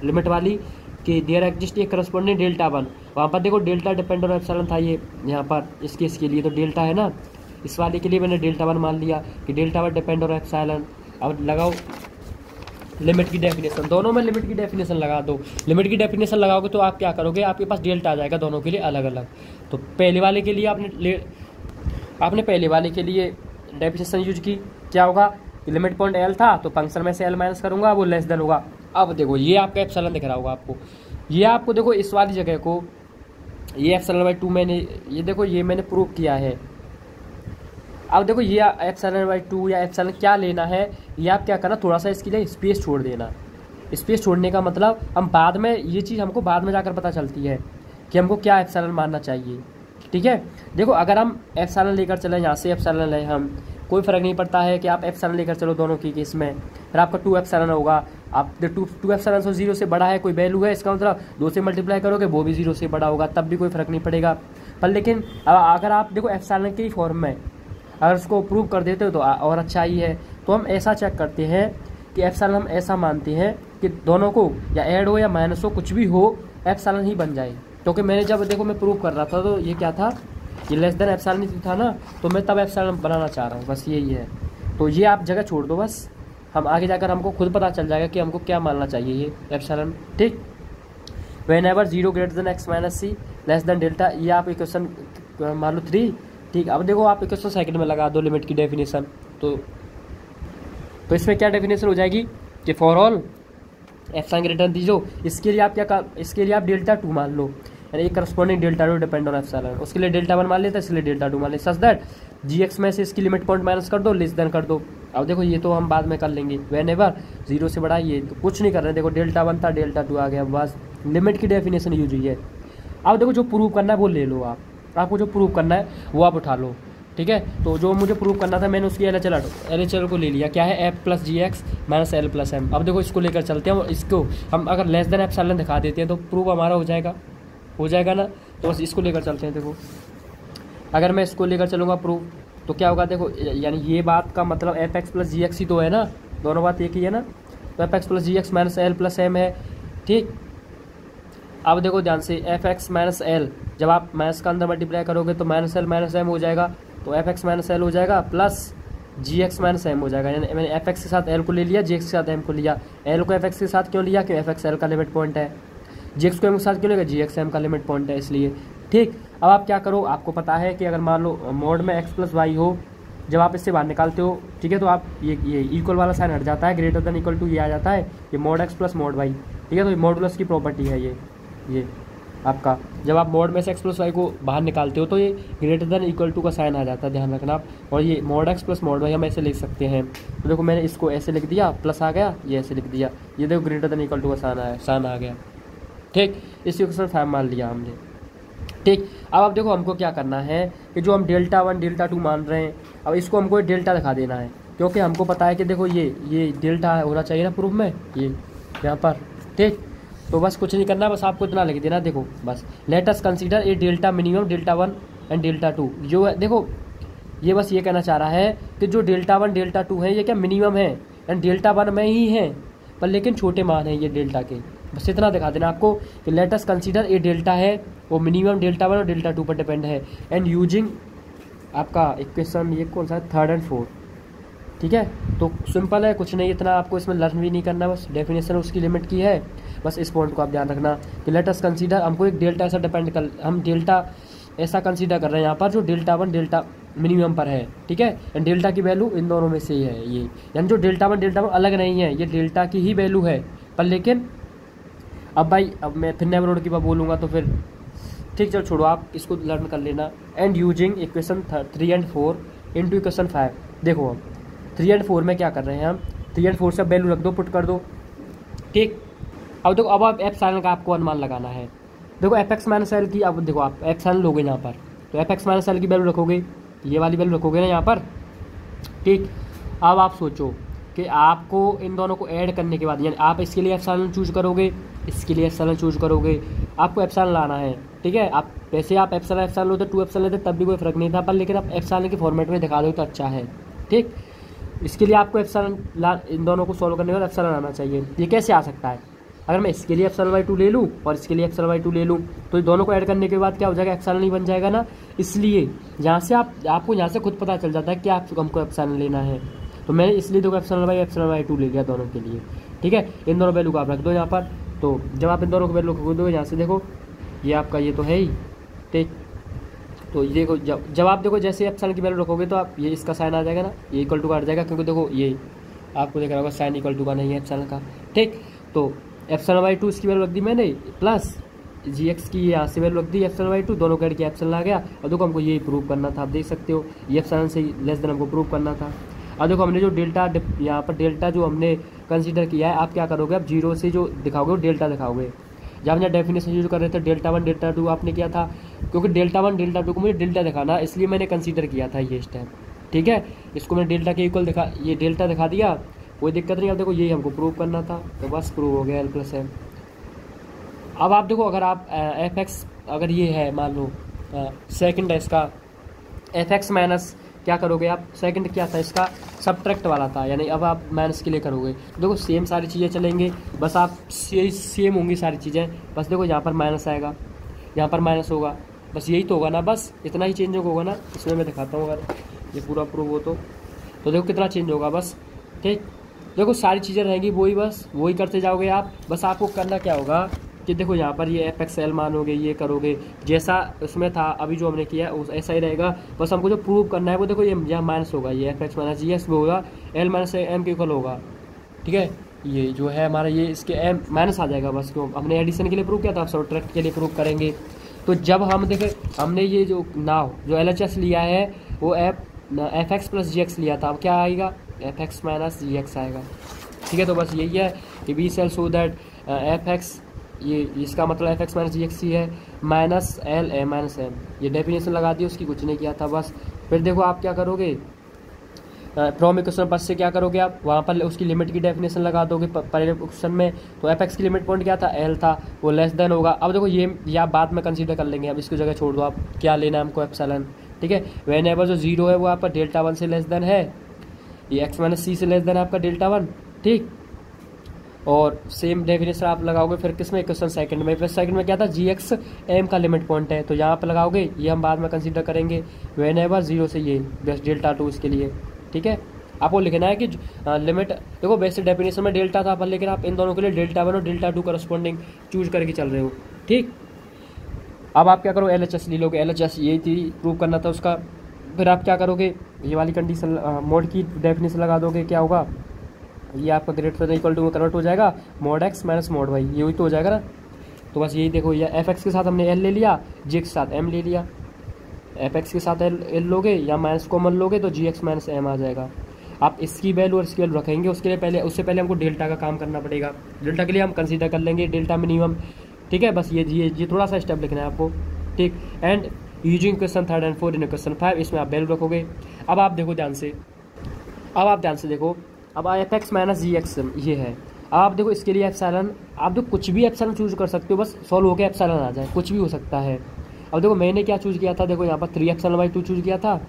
लिमिट वाली कि there exist a corresponding delta 1, वहाँ पर देखो डेल्टा डिपेंड ऑन एप्सिलॉन था, ये यहाँ पर इस केस के लिए तो डेल्टा है ना, इस वाले के लिए मैंने डेल्टा 1 मान लिया कि डेल्टा 1 डिपेंड ऑन एप्सिलॉन। अब लगाओ लिमिट की डेफिनेशन, दोनों में लिमिट की डेफिनेशन लगा दो, लिमिट की डेफिनेशन लगाओगे तो आप क्या करोगे, आपके पास डेल्टा आ जाएगा दोनों के लिए अलग अलग। तो पहले वाले के लिए आपने पहले वाले के लिए डेफिनेशन यूज की, क्या होगा, लिमिट पॉइंट एल था तो फंक्शन में से एल माइनस करूँगा, वो लेस देन होगा। अब देखो ये आपका एप्सिलॉन दिख रहा होगा आपको, ये आपको देखो इस वाली जगह को ये एप्सिलॉन बाई 2 मैंने ये देखो ये मैंने प्रूव किया है। अब देखो ये एप्सिलॉन बाई 2 या एप्सिलॉन क्या लेना है, ये आप क्या करना, थोड़ा सा इसके लिए स्पेस छोड़ देना। स्पेस छोड़ने का मतलब हम बाद में ये चीज़ हमको बाद में जाकर पता चलती है कि हमको क्या एप्सिलॉन मानना चाहिए, ठीक है। देखो अगर हम एप्सिलॉन लेकर चले, यहाँ से एप्सिलॉन लें हम, कोई फ़र्क नहीं पड़ता है कि आप एप्सिलॉन लेकर चलो दोनों की केस में, फिर आपका 2 एप्सिलॉन होगा, आप 2 एप्सिलॉन से 0 से बड़ा है कोई वैल्यू है, इसका मतलब 2 से मल्टीप्लाई करोगे वो भी 0 से बड़ा होगा, तब भी कोई फ़र्क नहीं पड़ेगा। पर लेकिन अगर आप देखो एप्सिलॉन के ही फॉर्म में अगर उसको प्रूव कर देते हो तो और अच्छा ही है। तो हम ऐसा चेक करते हैं कि एप्सिलॉन हम ऐसा मानते हैं कि दोनों को या ऐड हो या माइनस हो कुछ भी हो एप्सिलॉन ही बन जाए, क्योंकि मैंने जब देखो मैं प्रूव कर रहा था तो ये क्या था, ये लेस देन एप्सिलॉन ही था ना, तो मैं तब एप्सिलॉन बनाना चाह रहा हूँ, बस यही है। तो ये आप जगह छोड़ दो, बस हम आगे जाकर हमको खुद पता चल जाएगा कि हमको क्या मानना चाहिए ये एप्सिलॉन, ठीक। Whenever 0 greater than X minus C less than delta, ये आप इक्वेशन मान लो 3, ठीक। अब देखो आप इक्वेशन सेकंड में लगा दो लिमिट की डेफिनेशन, तो इसमें क्या डेफिनेशन हो जाएगी कि for all epsilon greater than 0, इसके लिए आप इसके लिए आप डेल्टा 2 मान लो, यानी एक corresponding delta 2 depend on epsilon, उसके लिए डेल्टा 1 मान लेता है, इसलिए डेल्टा 2 मान ले, सच दैट gx में से इसकी लिमिट पॉइंट माइनस कर दो, लेस देन कर दो। अब देखो ये तो हम बाद में कर लेंगे, व्हेन एवर 0 से बड़ा, ये तो कुछ नहीं कर रहे, देखो डेल्टा 1 था डेल्टा 2 आ गया, बस लिमिट की डेफिनेशन यूज हुई है। अब देखो जो प्रूव करना है वो ले लो, आपको जो प्रूव करना है वो आप उठा लो, ठीक है। तो जो मुझे प्रूव करना था मैंने उसकी एल को ले लिया, क्या है, एफ प्लस जी x minus l plus m. अब देखो इसको लेकर चलते हैं और इसको हम अगर लेस देन एप्सिलॉन दिखा देते हैं तो प्रूव हमारा हो जाएगा ना। तो बस इसको लेकर चलते हैं। देखो अगर मैं इसको लेकर चलूँगा प्रूव तो क्या होगा, देखो यानी ये बात का मतलब एफ एक्स प्लस जी एक्स ही तो है ना, दोनों बात एक ही है ना। तो एफ एक्स प्लस जी x minus l plus m है। ठीक, अब देखो ध्यान से, एफ एक्स माइनस एल जब आप माइनस का अंदर मल्टीप्लाई करोगे तो माइनस एल माइनस एम हो जाएगा, तो एफ एक्स माइनस एल हो जाएगा प्लस जी एक्स माइनस एम हो जाएगा। यानी मैंने एफ एक्स के साथ एल को ले लिया, जी एक्स के साथ एम को लिया। एल को एफ एक्स के साथ क्यों लिया? क्यों एफ एक्स एल का लिमिट पॉइंट है। जी एक्स को एम के साथ क्यों लेगा? जी एक्स एम का लिमिट पॉइंट है इसलिए। ठीक, अब आप क्या करो, आपको पता है कि अगर मान लो मोड में एक्स प्लस वाई हो, जब आप इससे बाहर निकालते हो, ठीक है, तो आप ये इक्वल वाला साइन हट जाता है, ग्रेटर देन इक्वल टू ये आ जाता है, ये mod X plus mod Y. ठीक है, तो ये मॉडुलस की प्रॉपर्टी है ये आपका। जब आप मोड में से एक्स प्लस वाई को बाहर निकालते हो तो ये ग्रेटर देन इक्वल टू का साइन आ जाता है, ध्यान रखना आप। और ये mod X plus mod Y हम ऐसे लिख सकते हैं। तो देखो मैंने इसको ऐसे लिख दिया, प्लस आ गया, ये ऐसे लिख दिया, ये देखो ग्रेटर देन इक्वल टू का साइन आ गया। ठीक, इस इक्वेशन 5 मान लिया हमने। ठीक, अब आप देखो हमको क्या करना है कि जो हम डेल्टा 1 डेल्टा 2 मान रहे हैं, अब इसको हमको डेल्टा दिखा देना है, क्योंकि हमको पता है कि देखो ये डेल्टा होना चाहिए ना प्रूफ में, ये यहाँ पर। ठीक, तो बस कुछ नहीं करना, बस आपको इतना लिख देना, देखो बस let us consider a delta minimum delta 1 and delta 2। जो है देखो ये बस ये कहना चाह रहा है कि जो डेल्टा 1 डेल्टा 2 है ये क्या मिनिमम है, एंड डेल्टा 1 में ही है पर लेकिन छोटे मान हैं ये डेल्टा के। बस इतना दिखा देना आपको कि let us consider a delta है वो मिनिमम डेल्टा 1 और डेल्टा 2 पर डिपेंड है, एंड यूजिंग आपका इक्वेशन ये कौन सा है 3 और 4। ठीक है, तो सिंपल है, कुछ नहीं, इतना आपको इसमें लर्न भी नहीं करना, बस डेफिनेशन उसकी लिमिट की है। बस इस पॉइंट को आप ध्यान रखना कि लेट अस कंसीडर, हमको एक डेल्टा ऐसा डिपेंड कर, हम डेल्टा ऐसा कंसीडर कर रहे हैं यहाँ पर जो डेल्टा 1 डेल्टा मिनिमम पर है। ठीक है, एंड डेल्टा की वैल्यू इन दोनों में से ही है ये, यानी जो डेल्टा 1 अलग नहीं है, ये डेल्टा की ही वैल्यू है। पर लेकिन अब भाई अब मैं फिर नेवर की बात बोलूँगा तो फिर ठीक, चलो छोड़ो, आप इसको लर्न कर लेना। एंड यूजिंग इक्वेशन 3 और 4 इंटू इक्वेशन 5। देखो अब 3 और 4 में क्या कर रहे हैं हम, 3 और 4 से वैल्यू रख दो, पुट कर दो। ठीक, अब देखो अब आप एप्सिलॉन का आपको अनुमान लगाना है। देखो एफ एक्स माइनस एल की, अब देखो आप एप्सिलॉन लोगे यहाँ पर, तो एफ एक्स माइनस एल की वैल्यू रखोगे, ये वाली वैल्यू रखोगे ना यहाँ पर। ठीक, अब आप सोचो कि आपको इन दोनों को ऐड करने के बाद, यानी आप इसके लिए एप्सिलॉन चूज करोगे, इसके लिए एप्सिलॉन चूज करोगे, आपको एप्सिलॉन लाना है। ठीक है, आप वैसे आप एप्सिलॉन होते 2 एप्सिलॉन लेते तब भी कोई फर्क नहीं था, पर लेकिन आप एप्सिलॉन के फॉर्मेट में दिखा दो तो अच्छा है। ठीक, इसके लिए आपको एप्सिलॉन इन दोनों को सॉल्व करने के बाद एप्सिलॉन आना चाहिए। ये कैसे आ सकता है? अगर मैं इसके लिए एप्सिलॉन बाई 2 ले लूँ और इसके लिए एप्सिलॉन बाई 2 ले लूँ तो दोनों को ऐड करने के बाद क्या हो जाएगा, एप्सिलॉन ही बन जाएगा ना। इसलिए यहाँ से आपको यहाँ से खुद पता चल जाता है कि आप हमको एप्सिलॉन लेना है, तो मैंने इसलिए देखो एप्सिलॉन बाई 2 ले लिया दोनों के लिए। ठीक है, इन दोनों वैल्यू को आप रख दो यहाँ पर। तो जब आप इन दोनों को वैल्यू रख दो, यहाँ से देखो ये आपका ये तो है ही। ठीक, तो ये देखो जब आप देखो जैसे एप्सिलॉन की वैल्यू रखोगे तो आप ये इसका साइन आ जाएगा ना, ये इक्वल टू का हट जाएगा, क्योंकि देखो ये आपको देख रहा होगा साइन इक्वल टू का नहीं है एप्सिलॉन का। ठीक, तो एप्सिलॉन बाई 2 इसकी वैल्यू रख दी मैंने, प्लस जी एक्स की यहाँ से वैल्यू रख दी एप्सिलॉन बाई 2, दोनों कैड के एप्सिलॉन आ गया। और देखो हमको ये प्रूव करना था, आप देख सकते हो ये एप्सिलॉन से लेस देन हमको प्रूव करना था। अब देखो हमने जो डेल्टा यहाँ पर डेल्टा जो हमने कंसीडर किया है, आप क्या करोगे, आप 0 से जो दिखाओगे वो डेल्टा दिखाओगे। जब हमने डेफिनेशन यूज कर रहे थे डेल्टा 1 डेल्टा 2 आपने किया था, क्योंकि डेल्टा 1 डेल्टा 2 को मुझे डेल्टा दिखाना, इसलिए मैंने कंसीडर किया था ये स्टेप। ठीक है, इसको मैंने डेल्टा के इक्वल ये डेल्टा दिखा दिया, कोई दिक्कत नहीं। अब देखो यही हमको प्रूव करना था, तो बस प्रूव हो गया एल प्लस एम। अब आप देखो अगर आप एफ एक्स अगर ये है मान लो सेकंड है इसका, एफ एक्स माइनस क्या करोगे आप, सेकंड क्या था इसका, सब्ट्रैक्ट वाला था, यानी अब आप माइनस के लिए करोगे। देखो सेम सारी चीज़ें चलेंगे, बस आप सेम होंगी सारी चीज़ें, बस देखो यहाँ पर माइनस आएगा, यहाँ पर माइनस होगा, बस यही तो होगा ना, बस इतना ही चेंज होगा ना। इसमें मैं दिखाता हूँ अगर ये पूरा प्रूव हो तो देखो कितना चेंज होगा बस। ठीक, देखो सारी चीज़ें रहेंगी वही, बस वही करते जाओगे आप। बस आपको करना क्या होगा कि देखो यहाँ पर ये एफ एक्स एल मानोगे, ये करोगे जैसा उसमें था अभी जो हमने किया ऐसा ही रहेगा। बस हमको जो प्रूव करना है वो देखो ये यहाँ माइनस होगा, ये f X minus G x होगा, एल माइनस एम के इक्वल होगा। ठीक है, ये जो है हमारा ये इसके एम माइनस आ जाएगा, बस क्यों हमने एडिशन के लिए प्रूव किया था, अब सब्ट्रैक्ट के लिए प्रूव करेंगे। तो जब हम देखें हमने ये जो नाव जो एल एच एस लिया है वो एफ एक्स प्लस जी एक्स लिया था, अब क्या आएगा, F X minus G X आएगा। ठीक है, तो बस यही है कि we sell so that F X, ये इसका मतलब F X minus G X ही है, minus L a minus M, ये डेफिनेशन लगा दी, उसकी कुछ नहीं किया था बस। फिर देखो आप क्या करोगे, फ्रॉम इक्वेशन बस से क्या करोगे आप, वहाँ पर उसकी लिमिट की डेफिनेशन लगा दोगे पहले क्वेश्चन में। तो एफ एक्स की लिमिट पॉइंट क्या था, एल था, वो लेस देन होगा। अब देखो ये आप बाद में कंसीडर कर लेंगे, अब इसकी जगह छोड़ दो, आप क्या लेना है हमको एप्सिलॉन। ठीक है, वेन एवर जो 0 है वो आपका डेल्टा 1 से लेस देन है, ये एक्स माइनस सी से लेस देन आपका डेल्टा 1। ठीक, और सेम डेफिनेशन आप लगाओगे फिर किसमें, क्वेश्चन सेकंड में। फिर सेकंड में क्या था, जी एक्स एम का लिमिट पॉइंट है, तो यहाँ पर लगाओगे, ये हम बाद में कंसीडर करेंगे। वेन एवर जीरो से ये बेस्ट डेल्टा टू इसके लिए, ठीक है। आपको लिखना है कि लिमिट, देखो बेसिक डेफिनेशन में डेल्टा था पर लेकिन आप इन दोनों के लिए डेल्टा वन और डेल्टा टू करस्पॉन्डिंग चूज करके चल रहे हो, ठीक। अब आप क्या करो, एल एच एस ले लोगे, एल एच एस यही थी, प्रूव करना था उसका। फिर आप क्या करोगे, ये वाली कंडीशन मोड की डेफिनेशन लगा दोगे, क्या होगा, ये आपका ग्रेटर देन इक्वल टू में कन्वर्ट हो जाएगा, mod X minus mod Y, यही तो हो जाएगा ना। तो बस यही देखो, ये एफ एक्स के साथ हमने एल ले लिया, जी एक्स के साथ एम ले लिया। एफ एक्स के साथ एल लोगे या माइनस कॉमन लोगे तो जी एक्स माइनस एम आ जाएगा। आप इसकी वैल्यू और इसकी वैल्यू रखेंगे, उसके लिए पहले, उससे पहले हमको डेल्टा का काम करना पड़ेगा। डेल्टा के लिए हम कंसीडर कर लेंगे डेल्टा मिनिमम, ठीक है। बस ये थोड़ा सा स्टेप लिखना है आपको, ठीक। एंड यूजिंग क्वेश्चन 3 और 4 इन क्वेश्चन 5, इसमें आप वैल्यू रखोगे। अब आप देखो ध्यान से, देखो, अब F X minus G x ये है। अब आप देखो इसके लिए एप्सिलॉन, आप देखो कुछ भी एप्सिलॉन चूज कर सकते हो, बस सॉल्व होकर एप्सिलॉन आ जाए, कुछ भी हो सकता है। अब देखो मैंने क्या चूज किया था, देखो यहाँ पर 3 एप्सिलॉन बाई 2 चूज किया था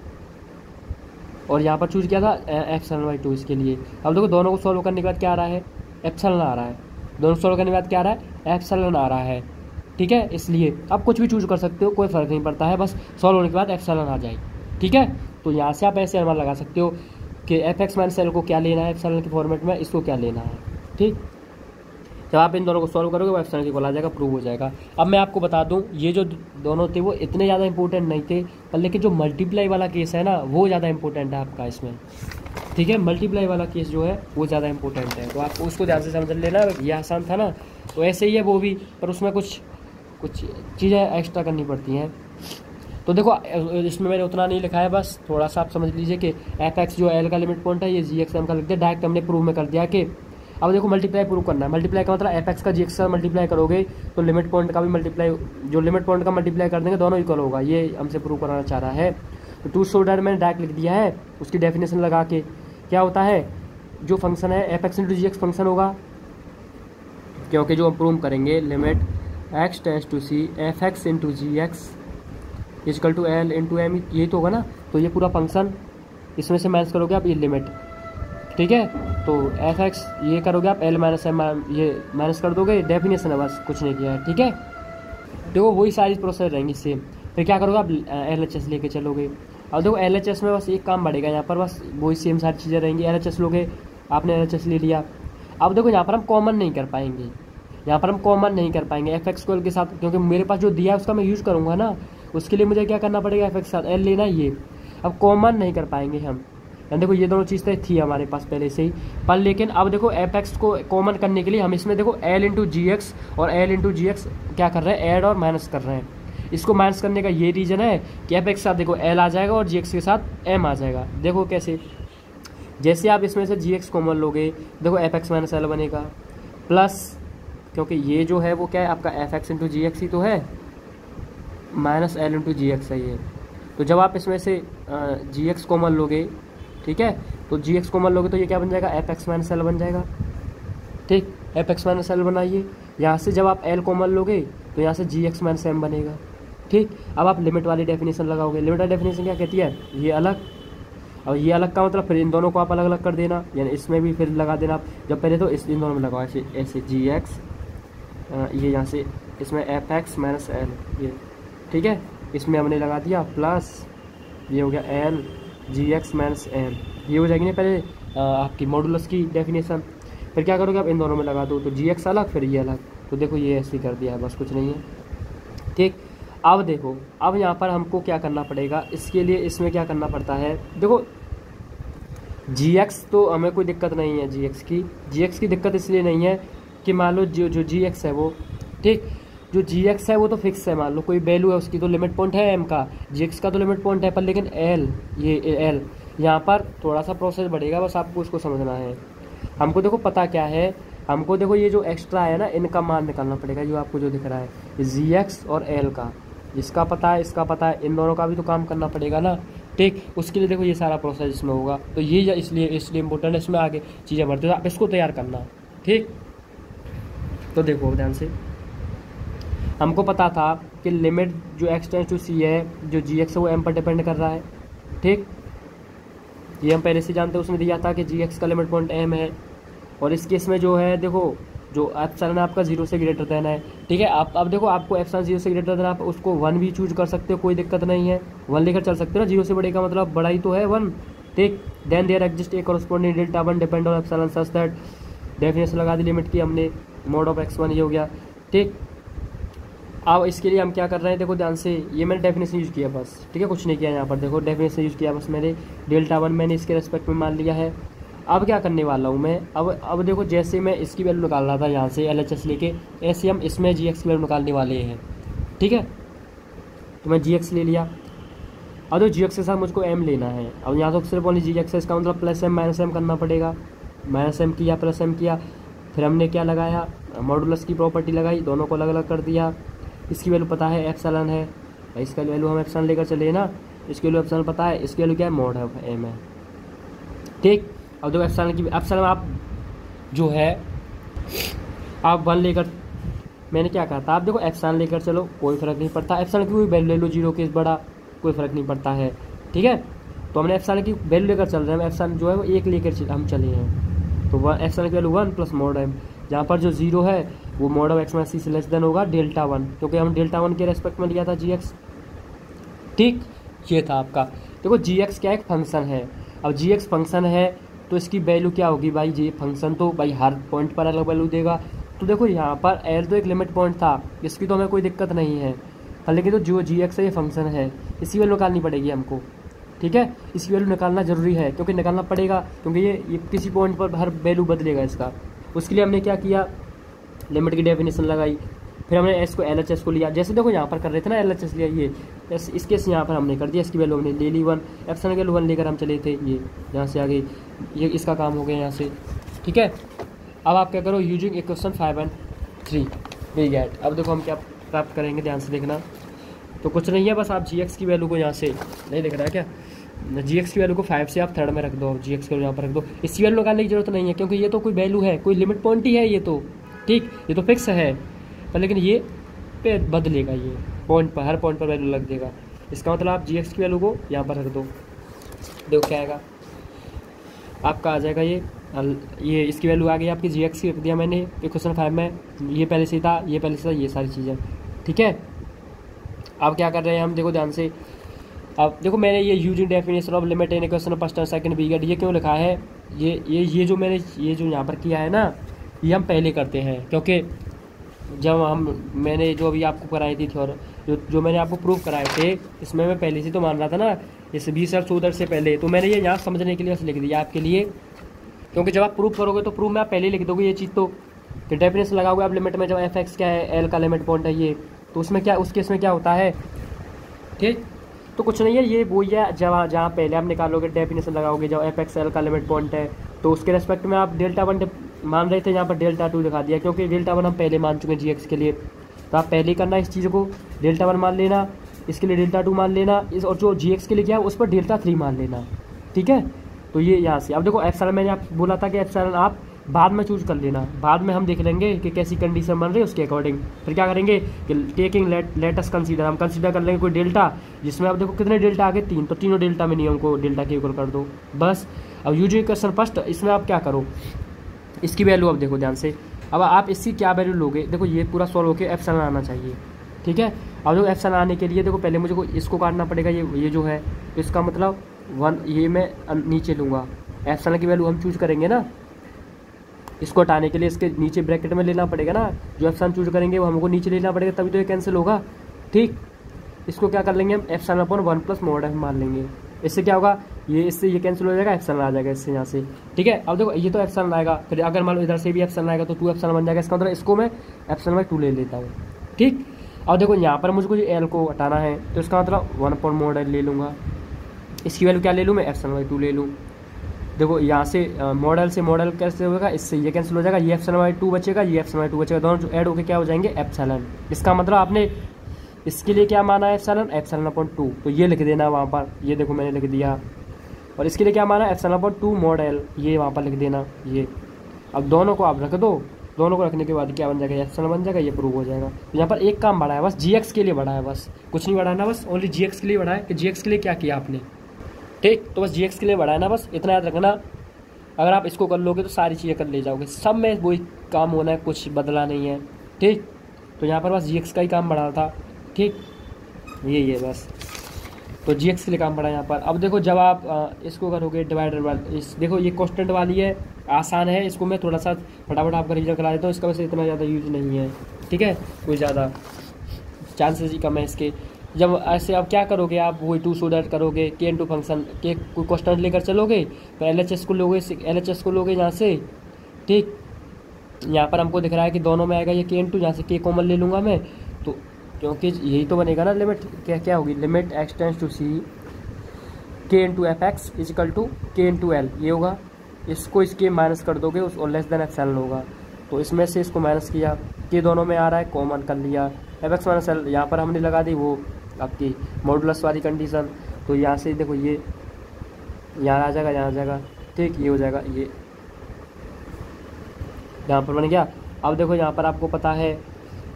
और यहाँ पर चूज किया था एप्सिलॉन बाई 2 इसके लिए। अब देखो दोनों को सॉल्व करने के बाद क्या आ रहा है, एप्सिलॉन आ रहा है। दोनों सॉल्व करने के बाद क्या आ रहा है, एप्सिलॉन आ रहा है, ठीक है। इसलिए आप कुछ भी चूज कर सकते हो, कोई फर्क नहीं पड़ता है, बस सॉल्व होने के बाद एप्सिलॉन आ जाए, ठीक है। तो यहाँ से आप ऐसे अनुमान लगा सकते हो कि एफ एक्स माइनस एल को क्या लेना है एप्सिलॉन के फॉर्मेट में, इसको क्या लेना है, ठीक। जब आप इन दोनों को सॉल्व करोगे वो एप्सिलॉन इक्वल आ जाएगा, प्रूव हो जाएगा। अब मैं आपको बता दूं, ये जो दोनों थे वो इतने ज़्यादा इंपॉर्टेंट नहीं थे, पर लेकिन जो मल्टीप्लाई वाला केस है ना वो ज़्यादा इंपॉर्टेंट है आपका इसमें, ठीक है। मल्टीप्लाई वाला केस जो है वो ज़्यादा इंपॉर्टेंट है, तो आप उसको ध्यान से समझ लेना। ये आसान था ना, तो ऐसे ही है वो भी, पर उसमें कुछ चीज़ें एक्स्ट्रा करनी पड़ती हैं। तो देखो इसमें मैंने उतना नहीं लिखा है, बस थोड़ा सा आप समझ लीजिए कि एफ एक्स जो एल का लिमिट पॉइंट है, ये जी एक्स एम का लिख दिया, डायरेक्ट हमने प्रूव में कर दिया कि अब देखो मल्टीप्लाई प्रूव करना है। मल्टीप्लाई का मतलब एफ एक्स का जी एक्स का मल्टीप्लाई करोगे तो लिमिट पॉइंट का भी मल्टीप्लाई, जो लिमिट पॉइंट का मल्टीप्लाई कर देंगे दोनों इक्वल होगा, ये हमसे प्रूव कराना चाह रहा है। तो टू शोल्डर मैंने डायरेक्ट लिख दिया है, उसकी डेफिनेशन लगा के क्या होता है, जो फंक्शन है F x into g x function होगा, क्योंकि जो हम प्रूव करेंगे limit x tends to C F x into g x equal to l into m, यही तो होगा ना। तो ये पूरा फंक्शन, इसमें से माइनस करोगे आप ये लिमिट, ठीक है। तो एफ एक्स ये करोगे आप एल माइनस एम, ये माइनस कर दोगे, डेफिनेशन है बस, कुछ नहीं किया है, ठीक है। देखो वही सारी प्रोसेस रहेंगी सेम। फिर क्या करोगे आप, एल एच एस लेके चलोगे। अब देखो एल एच एस में बस एक काम बढ़ेगा यहाँ पर, बस वही सेम सारी चीज़ें रहेंगी। एल एच एस लोगे, आपने एल एच एस ले लिया। अब देखो यहाँ पर हम कॉमन नहीं कर पाएंगे, एफ एक्स को एल के साथ, क्योंकि मेरे पास जो दिया है उसका मैं यूज़ करूँगा ना, उसके लिए मुझे क्या करना पड़ेगा, एफ एक्स के साथ एल लेना है ये। अब कॉमन नहीं कर पाएंगे हम, देखो ये दोनों चीज़ थी हमारे पास पहले से ही, पर लेकिन अब देखो एफ एक्स को कॉमन करने के लिए हम इसमें देखो एल इंटू जी एक्स और एल इंटू जी एक्स क्या कर रहे हैं, ऐड और माइनस कर रहे हैं। इसको माइनस करने का ये रीज़न है कि एफ एक्स के साथ देखो एल आ जाएगा और जी एक्स के साथ एम आ जाएगा। देखो कैसे, जैसे आप इसमें से जी एक्स कॉमन लोगे, देखो एफ एक्स माइनस एल बनेगा, प्लस क्योंकि ये जो है वो क्या है आपका F x into g X ही तो है, minus L into g x है ये। तो जब आप इसमें से जी एक्स कॉमन लोगे, ठीक है, तो जी एक्स कॉमन लोगे तो ये क्या बन जाएगा, एफ एक्स माइनस एल बन जाएगा, ठीक। एफ एक्स माइनस एल बनाइए, यहाँ से जब आप एल कॉमन लोगे तो यहाँ से जी एक्स माइनस एम बनेगा, ठीक। अब आप लिमिट वाली डेफिनेशन लगाओगे। लिमिट वाली डेफिनेशन क्या कहती है, ये अलग और ये अलग का मतलब फिर इन दोनों को आप अलग अलग कर देना, यानी इसमें भी फिर लगा देना आप। जब पहले तो इन दोनों में लगाओ ऐसे ऐसे जी एक्स, ये यहाँ से इसमें एफ एक्स माइनस एल, ये ठीक है, इसमें हमने लगा दिया, प्लस ये हो गया l g x minus M, ये हो जाएगी ना पहले आपकी मॉडुलस की डेफिनेशन। फिर क्या करोगे आप, इन दोनों में लगा दो, तो जी एक्स अलग फिर ये अलग। तो देखो ये ऐसे कर दिया है, बस कुछ नहीं है, ठीक। अब देखो, अब यहाँ पर हमको क्या करना पड़ेगा, इसके लिए इसमें क्या करना पड़ता है, देखो जी एक्स तो हमें कोई दिक्कत नहीं है, जी एक्स की दिक्कत इसलिए नहीं है कि मान लो जो जी एक्स है वो, ठीक, जो जी एक्स है वो तो फिक्स है, मान लो कोई वैल्यू है उसकी, तो लिमिट पॉइंट है एम का, जी एक्स का तो लिमिट पॉइंट है, पर लेकिन एल, ये एल यहाँ पर थोड़ा सा प्रोसेस बढ़ेगा, बस आपको उसको समझना है। हमको देखो पता क्या है, हमको देखो ये जो एक्स्ट्रा है ना, इनका मान निकालना पड़ेगा, जो आपको जो दिख रहा है जी एक्स और एल का, जिसका पता है इसका पता है, इन दोनों का भी तो काम करना पड़ेगा ना, ठीक। उसके लिए देखो ये सारा प्रोसेस इसमें होगा, तो ये इसलिए इंपॉर्टेंट है, इसमें आगे चीज़ें बढ़ती है, आप इसको तैयार करना, ठीक। तो देखो ध्यान से, हमको पता था कि लिमिट जो एक्स टेंड्स टू सी है, जो जी एक्स है वो एम पर डिपेंड कर रहा है, ठीक। ये हम पहले से जानते हैं, उसमें दिया था कि जी एक्स का लिमिट पॉइंट एम है और इस केस में जो है देखो जो एप्सिलॉन आपका 0 से ग्रेटर देन है, ठीक है। आप अब देखो आपको एप्सिलॉन 0 से ग्रेटर देन, आप उसको 1 भी चूज कर सकते हो, कोई दिक्कत नहीं है, 1 लेकर चल सकते हो ना, 0 से बड़े का मतलब बड़ा ही तो है 1, ठीक। Then there exist a corresponding delta 1 depend on epsilon such that, definition लगा दी लिमिट की हमने, मोड ऑफ x1 ये हो गया, ठीक। अब इसके लिए हम क्या कर रहे हैं, देखो ध्यान से, ये मैंने डेफिनेशन यूज़ किया बस, ठीक है, कुछ नहीं किया यहाँ पर, देखो डेफिनेशन यूज़ किया बस मैंने, डेल्टा 1 मैंने इसके रेस्पेक्ट में मान लिया है। अब क्या करने वाला हूँ मैं, अब देखो जैसे मैं इसकी वैल्यू निकाल रहा था यहाँ से LHS लेके, ऐसे हम इसमें GX की वैल्यू निकालने वाले हैं, ठीक है। तो मैं GX ले लिया, अब तो GX के साथ मुझको M लेना है, अब यहाँ तो सिर्फ ओनली GX है, इसका मतलब प्लस M माइनस M करना पड़ेगा, माइनस M किया प्लस M किया, फिर हमने क्या लगाया, मॉडुलस की प्रॉपर्टी लगाई, दोनों को अलग अलग कर दिया। इसकी वैल्यू पता है एप्सिलॉन है, इसका वैल्यू हम एप्सिलॉन लेकर चले ना, इसकी वैल्यू एप्सिलॉन पता है, इसकी वैल्यू क्या है, मोड ऑफ M है, ठीक। अब देखो एप्सिलॉन आप जो है आप 1 लेकर, मैंने क्या कहा था, आप देखो एप्सिलॉन लेकर चलो, कोई फ़र्क नहीं पड़ता, एप्सिलॉन की कोई वैल्यू ले लो, 0 के बड़ा कोई फ़र्क नहीं पड़ता है, ठीक है। तो हमने एप्सिलॉन की वैल्यू लेकर चल रहे हैं, एप्सिलॉन जो है वो 1 लेकर हम चले हैं, तो एप्सिलॉन की वैल्यू 1 प्लस मोड M, जहाँ पर जो 0 है वो mode of x minus c से लेस देन होगा डेल्टा 1, क्योंकि हम डेल्टा 1 के रेस्पेक्ट में लिया था GX, ठीक। ये था आपका, देखो GX क्या एक फंक्शन है, अब GX फंक्शन है तो इसकी वैल्यू क्या होगी भाई, ये फंक्शन तो भाई हर पॉइंट पर अलग वैल्यू देगा, तो देखो यहाँ पर L तो एक लिमिट पॉइंट था, इसकी तो हमें कोई दिक्कत नहीं है, लेकिन तो जो GX है ये फंक्शन है, इसकी वैल्यू निकालनी पड़ेगी हमको, ठीक है। इसकी वैल्यू निकालना जरूरी है, क्योंकि निकालना पड़ेगा, क्योंकि ये किसी पॉइंट पर हर वैल्यू बदलेगा इसका। उसके लिए हमने क्या किया, लिमिट की डेफिनेशन लगाई, फिर हमने एस को LHS को लिया, जैसे देखो यहाँ पर कर रहे थे ना LHS लिया, ये इस केस यहाँ पर हमने कर दिया, इसकी वैल्यू हमने ले ली 1, एप्सिलॉन की वैल्यू 1 लेकर हम चले थे, ये यहाँ से आगे ये इसका काम हो गया यहाँ से, ठीक है। अब आप क्या करो, यूजिंग इक्वेशन 5 और 3 वी गेट, अब देखो हम क्या प्राप्त करेंगे, ध्यान से देखना। तो कुछ नहीं है, बस आप GX की वैल्यू को यहाँ से, नहीं दिख रहा है क्या, GX की वैल्यू को 5 से आप थर्ड में रख दो, GX की वैल्यू यहाँ पर रख दो, इसकी वैल्यू निकालने की जरूरत नहीं है, क्योंकि ये तो कोई वैल्यू है, कोई लिमिट पॉइंट ही है ये तो, ठीक, ये तो फिक्स है, पर लेकिन ये पे बदलेगा, ये पॉइंट पर हर पॉइंट पर वैल्यू लग देगा, इसका मतलब आप GX की वैल्यू को यहाँ पर रख दो, देखो क्या आएगा, आपका आ जाएगा ये इसकी वैल्यू आ गई आपकी, GX की रख दिया मैंने इक्वेशन 5 में, ये पहले से था, ये पहले से था, ये सारी चीज़ें, ठीक है। अब क्या कर रहे हैं हम, देखो ध्यान से, अब देखो मैंने ये using definition of limit in equation first and second we get, ये क्यों लिखा है, ये जो मैंने ये जो यहाँ पर किया है ना, ये हम पहले करते हैं, क्योंकि जब मैंने जो अभी आपको कराई थी और जो मैंने आपको प्रूव कराए थे, इसमें मैं पहले से तो मान रहा था ना, इस 20 और 14 से पहले, तो मैंने ये यहाँ समझने के लिए लिख दिया आपके लिए, क्योंकि जब आप प्रूव करोगे तो प्रूव में आप पहले लिख दोगे ये चीज़, तो डेफिनेशन लगाओगे आप लिमिट में, जब fx क्या है, L का लिमिट पॉइंट है ये, तो उसमें क्या, उस केस में क्या होता है, ठीक। तो कुछ नहीं है, ये वो है जहाँ पहले आप निकालोगे डेफिनेशन लगाओगे, जब fx L का लिमिट पॉइंट है, तो उसके रेस्पेक्ट में आप डेल्टा 1 मान रहे थे, यहाँ पर डेल्टा 2 दिखा दिया, क्योंकि डेल्टा 1 हम पहले मान चुके हैं GX के लिए, तो आप पहले करना इस चीज़ को, डेल्टा 1 मान लेना, इसके लिए डेल्टा 2 मान लेना, इस और जो GX के लिए क्या है उस पर डेल्टा 3 मान लेना, ठीक है। तो ये यहाँ से, अब देखो एप्सिलॉन मैंने आप बोला था कि एप्सिलॉन आप बाद में चूज कर लेना, बाद में हम देख लेंगे कि कैसी कंडीशन बन रही है उसके अकॉर्डिंग, फिर क्या करेंगे कि टेकिंग लेटस कंसीडर, हम कंसीडर कर लेंगे कोई डेल्टा, जिसमें आप देखो कितने डेल्टा आ गए, 3, तो तीनों डेल्टा में नियम को डेल्टा के इक्वल कर दो बस। अब यूजिंग क्वेश्चन फर्स्ट, इसमें आप क्या करो, इसकी वैल्यू अब देखो ध्यान से, अब आप इसकी क्या वैल्यू लोगे, देखो ये पूरा सॉल्व होकर एप्सिलॉन आना चाहिए, ठीक है। अब देखो एप्सिलॉन आने के लिए देखो पहले मुझे इसको काटना पड़ेगा, ये जो है, इसका मतलब 1, ये मैं नीचे लूँगा, एप्सिलॉन की वैल्यू हम चूज करेंगे ना, इसको हटाने के लिए इसके नीचे ब्रैकेट में लेना पड़ेगा ना, जो एप्सिलॉन चूज करेंगे वो हमको नीचे लेना पड़ेगा, तभी तो ये कैंसिल होगा, ठीक। इसको क्या कर लेंगे हम, epsilon upon 1 plus mode f मान लेंगे, इससे क्या होगा, इससे ये कैंसिल हो जाएगा, एप्सिलॉन आ जाएगा इससे यहाँ से, ठीक है। अब देखो ये तो एप्सिलॉन आएगा, फिर अगर मान लो इधर से भी एप्सिलॉन आएगा तो 2 एप्सिलॉन बन जाएगा, इसका मतलब इसको मैं एप्सिलॉन बाई 2 ले लेता हूँ, ठीक। अब देखो यहाँ पर मुझको जो L को हटाना है, तो इसका मतलब 1 अपॉन मोड l ले लूँगा, इसकी वैल्यू क्या ले लूँ मैं, एप्सिलॉन बाई 2 ले लूँ, देखो यहाँ से मॉडल से मॉडल कैसे होगा, इससे ये कैंसिल हो जाएगा, ये एप्सिलॉन बाई 2 बचेगा, ये एप्सिलॉन बाई 2 बचेगा, दोनों जो ऐड होकर क्या हो जाएंगे एप्सिलॉन, इसका मतलब आपने इसके लिए क्या माना है, एप्सिलॉन अपॉन 2, तो ये लिख देना वहाँ पर, ये देखो मैंने लिख दिया, और इसके लिए क्या माना एप्सिलॉन अपॉन 2 मोड l, ये वहाँ पर लिख देना ये। अब दोनों को आप रख दो, दोनों को रखने के बाद क्या बन जाएगा, एप्सिलॉन बन जाएगा, ये प्रूव हो जाएगा। तो यहाँ पर एक काम बढ़ा है बस, GX के लिए बढ़ा है बस, कुछ नहीं बढ़ाना, बस ओनली GX के लिए बढ़ा है कि GX के लिए क्या किया आपने, ठीक। तो बस GX के लिए बढ़ा है ना, बस इतना याद रखना, अगर आप इसको कर लोगे तो सारी चीज़ें कर ले जाओगे, सब में वही काम होना है, कुछ बदला नहीं है। ठीक, तो यहाँ पर बस जी का ही काम बढ़ा था। ठीक, यही है बस, तो जी के लिए काम पड़ा यहाँ पर। अब देखो जब आप इसको करोगे डिवाइडर वाली, इस देखो ये कॉन्स्टेंट वाली है, आसान है, इसको मैं थोड़ा सा फटाफट आपका रिविजन करा देता हूँ। इसका वैसे इतना ज़्यादा यूज नहीं है, ठीक है, कोई ज़्यादा चांसेस ही कम है इसके। जब ऐसे आप क्या करोगे, आप वही टू सो दैट करोगे, के इन टू फंक्शन के कोई कॉन्स्टेंट लेकर चलोगे, तो एल को लोगे यहाँ से। ठीक, यहाँ पर हमको दिख रहा है कि दोनों में आएगा ये के इन टू, यहाँ से के कॉमन ले लूँगा मैं, तो क्योंकि यही तो बनेगा ना लिमिट, क्या होगी, limit x tends to c k into f x equal to k in to L, ये होगा। इसको इसके माइनस कर दोगे उस, और लेस देन एप्सिलॉन होगा, तो इसमें से इसको माइनस किया, के दोनों में आ रहा है, कॉमन कर लिया, एफ एक्स माइनस एल यहाँ पर हमने लगा दी वो आपकी मॉडुलस वाली कंडीशन। तो यहाँ से देखो ये यहाँ आ जाएगा, यहाँ आ जाएगा। ठीक, ये हो जाएगा, ये यहाँ पर बन गया। अब देखो यहाँ पर आपको पता है,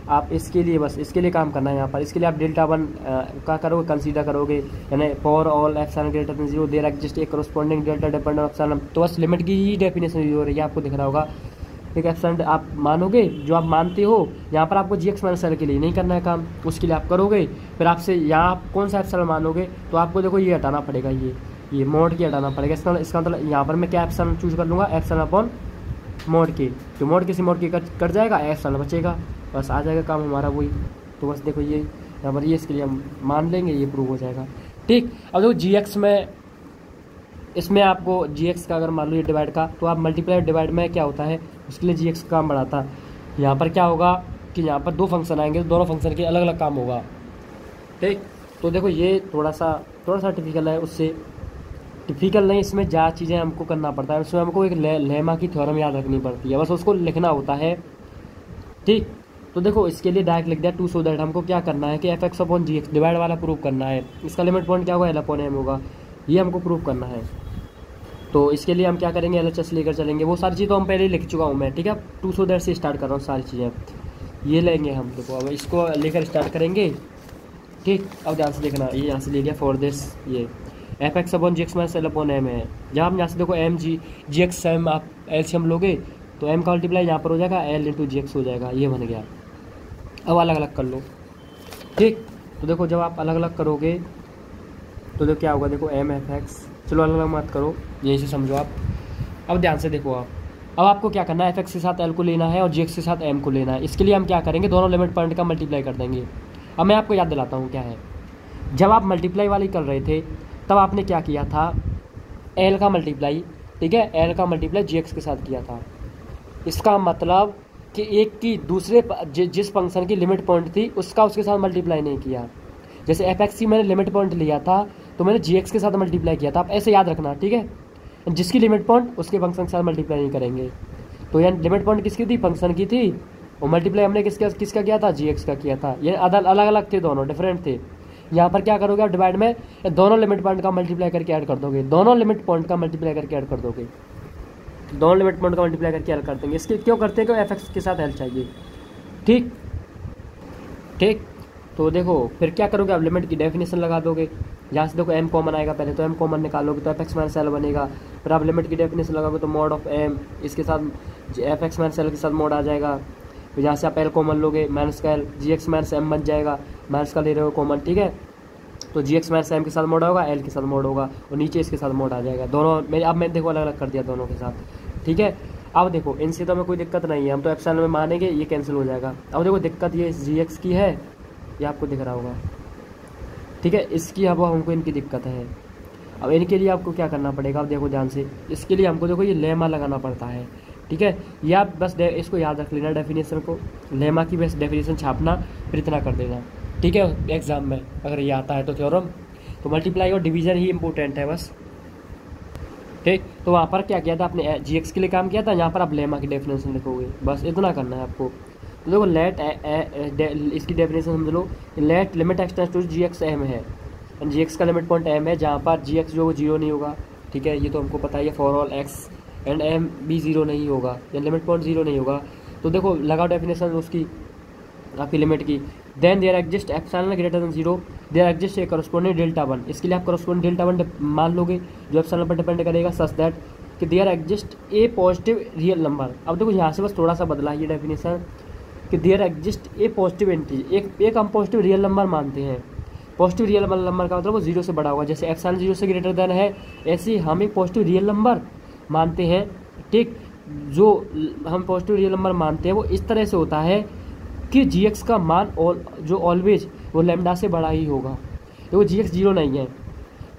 आप इसके लिए बस इसके लिए काम करना है। यहाँ पर इसके लिए आप डेल्टा वन का करोगे, कंसीडर करोगे, यानी for all epsilon greater than 0 there exist a corresponding delta dependent epsilon. तो बस लिमिट की ही डेफिनेशन यूज हो रही है, आपको दिख रहा होगा। एक एप्सिलॉन आप मानोगे, जो आप मानते हो, यहाँ पर आपको जी एक्स माइनस एल के लिए नहीं करना है काम, उसके लिए आप करोगे। फिर आपसे यहाँ आप कौन सा एप्सिलॉन मानोगे, तो आपको देखो ये हटाना पड़ेगा, ये मोड की हटाना पड़ेगा। इसका मतलब यहाँ पर मैं क्या एप्सिलॉन चूज कर लूँगा, एप्सिलॉन अपॉन मोड के, जो मोड के से मोड के कट जाएगा, एप्सिलॉन बचेगा, बस आ जाएगा काम हमारा वही। तो बस देखो ये यहाँ पर ये इसके लिए हम मान लेंगे, ये प्रूव हो जाएगा। ठीक, अब देखो जी एक्स में, इसमें आपको जी एक्स का अगर मान लो ये डिवाइड का, तो आप मल्टीप्लाई डिवाइड में क्या होता है, उसके लिए जी एक्स का काम बढ़ाता। यहाँ पर क्या होगा कि यहाँ पर दो फंक्शन आएंगे, तो दोनों फंक्शन के अलग अलग काम होगा। ठीक, तो देखो ये थोड़ा सा टिपिकल है, उससे टिपिकल नहीं, इसमें ज़्यादा चीज़ें हमको करना पड़ता है। उसमें हमको एक लेमा की थ्योरम याद रखनी पड़ती है, बस उसको लिखना होता है। ठीक, तो देखो इसके लिए डायरेक्ट लिख दिया टू सो दैट हमको क्या करना है कि f x upon g x divide वाला प्रूव करना है। इसका लिमिट पॉइंट क्या होगा, एल अपॉन एम होगा, ये हमको प्रूव करना है। तो इसके लिए हम क्या करेंगे, एल एच एस लेकर चलेंगे। वो सारी चीज़ तो हम पहले ही लिख चुका हूँ मैं, ठीक है, टू सो दैट से स्टार्ट कर रहा हूँ सारी चीज़ें। ये लेंगे हम, देखो अब इसको लेकर स्टार्ट करेंगे। ठीक, अब ध्यान से देखना, ये यहाँ से ले लिया फॉर दिस, ये f x upon g x minus l upon m है। जहाँ हम यहाँ से देखो एम जी एक्स एम आप एल से हम लोगे, तो एम का मल्टीप्लाई यहाँ पर हो जाएगा, एल इंटू जी एक्स हो जाएगा, ये बन गया। अब अलग अलग कर लो। ठीक, तो देखो जब आप अलग अलग करोगे तो देखो क्या होगा, देखो एम एफ एक्स, चलो अलग अलग मत करो, यही से समझो आप। अब ध्यान से देखो आप, अब आपको क्या करना है, एफ एक्स के साथ एल को लेना है और जी एक्स के साथ एम को लेना है। इसके लिए हम क्या करेंगे, दोनों लिमिट पॉइंट का मल्टीप्लाई कर देंगे। अब मैं आपको याद दिलाता हूँ क्या है, जब आप मल्टीप्लाई वाली कर रहे थे तब आपने क्या किया था, एल का मल्टीप्लाई, ठीक है, एल का मल्टीप्लाई जी एक्स के साथ किया था। इसका मतलब कि एक की दूसरे जिस फंक्शन की लिमिट पॉइंट थी उसका उसके साथ मल्टीप्लाई नहीं किया। जैसे एफ एक्स की मैंने लिमिट पॉइंट लिया था तो मैंने जी एक्स के साथ मल्टीप्लाई किया था, आप ऐसे याद रखना, ठीक है। जिसकी लिमिट पॉइंट उसके फंक्शन के साथ मल्टीप्लाई नहीं करेंगे। तो यार लिमिट पॉइंट किसकी थी, फंक्शन की थी, और मल्टीप्लाई हमने किसका किया था, जी एक्स का किया था। ये अलग अलग थे, दोनों डिफरेंट थे। यहाँ पर क्या करोगे आप, डिवाइड में दोनों लिमिट पॉइंट का मल्टीप्लाई करके ऐड कर दोगे, दोनों लिमिट पॉइंट का मल्टीप्लाई करके ऐड कर दोगे, दोनों लिमिट पॉइंट का मल्टीप्लाई करके एल कर देंगे। इसके क्यों करते हैं, क्यों एफ एक्स के साथ एल चाहिए। ठीक, तो देखो फिर क्या करोगे आप, लिमिट की डेफिनेशन लगा दोगे। यहाँ से देखो एम कॉमन आएगा पहले, तो एम कॉमन निकालोगे तो एफ एक्स माइनस एल बनेगा। फिर आप लिमिट की डेफिनेशन लगाओगे तो मॉड ऑफ एम, इसके साथ एफ एक्स माइनस एल के साथ मॉड आ जाएगा। फिर यहाँ से आप एल कॉमन लोगे, माइनस का L, g x minus M बन जाएगा, माइनस का ले रहे हो कॉमन, ठीक है। तो जी एक्स माइनस एम के साथ मोड होगा, एल के साथ मोड होगा, और नीचे इसके साथ मोड आ जाएगा दोनों में। अब मैं देखो अलग अलग कर दिया दोनों के साथ, ठीक है। अब देखो इनसे तो हमें कोई दिक्कत नहीं है, हम तो एप्सिलॉन में मानेंगे, ये कैंसिल हो जाएगा। अब देखो दिक्कत ये जी एक्स की है, ये आपको दिख रहा होगा, ठीक है, इसकी अब हमको इनकी दिक्कत है। अब इनके लिए आपको क्या करना पड़ेगा, अब देखो ध्यान से, इसके लिए हमको देखो ये लेमा लगाना पड़ता है, ठीक है। ये आप बस इसको याद रख लेना, डेफिनेशन को, लेमा की बस डेफिनेशन छापना, फिर इतना कर देना, ठीक है। एग्जाम में अगर ये आता है तो थ्योरम, तो मल्टीप्लाई और डिवीजन ही इंपॉर्टेंट है बस, ठीक। तो वहाँ पर क्या किया था आपने, जी एक्स के लिए काम किया था, यहाँ पर आप लेमा की डेफिनेशन लिखोगे, बस इतना करना है आपको। तो देखो लेट इसकी डेफिनेशन समझ लो, let limit x tends to g x m है, जी एक्स का लिमिट पॉइंट एम है, जहाँ पर जी एक्स जो जीरो नहीं होगा, ठीक है, ये तो हमको पता है, for all x and m भी जीरो नहीं होगा, या लिमिट पॉइंट जीरो नहीं होगा। तो देखो लगाओ डेफिनेशन उसकी, आपकी लिमिट की, then there exist epsilon greater than zero, there exist a corresponding delta one. इसके लिए आप करस्पॉन्डिंग डेल्टा वन मान लोगे, जो एप्सिलॉन पर डिपेंड करेगा, सच दैट कि there exist a positive real number. अब देखो यहाँ से बस थोड़ा सा बदला ये डेफिनेशन कि there exist a positive integer, एक हम पॉजिटिव रियल नंबर मानते हैं। पॉजिटिव रियल नंबर का मतलब वो 0 से बड़ा होगा, जैसे एप्सिलॉन 0 से ग्रेटर देन है, ऐसे ही हम एक पॉजिटिव रियल नंबर मानते हैं। ठीक, जो हम पॉजिटिव रियल नंबर मानते हैं वो इस तरह से होता है कि gx का मान जो ऑलवेज वो लैम्डा से बड़ा ही होगा। देखो gx 0 नहीं है,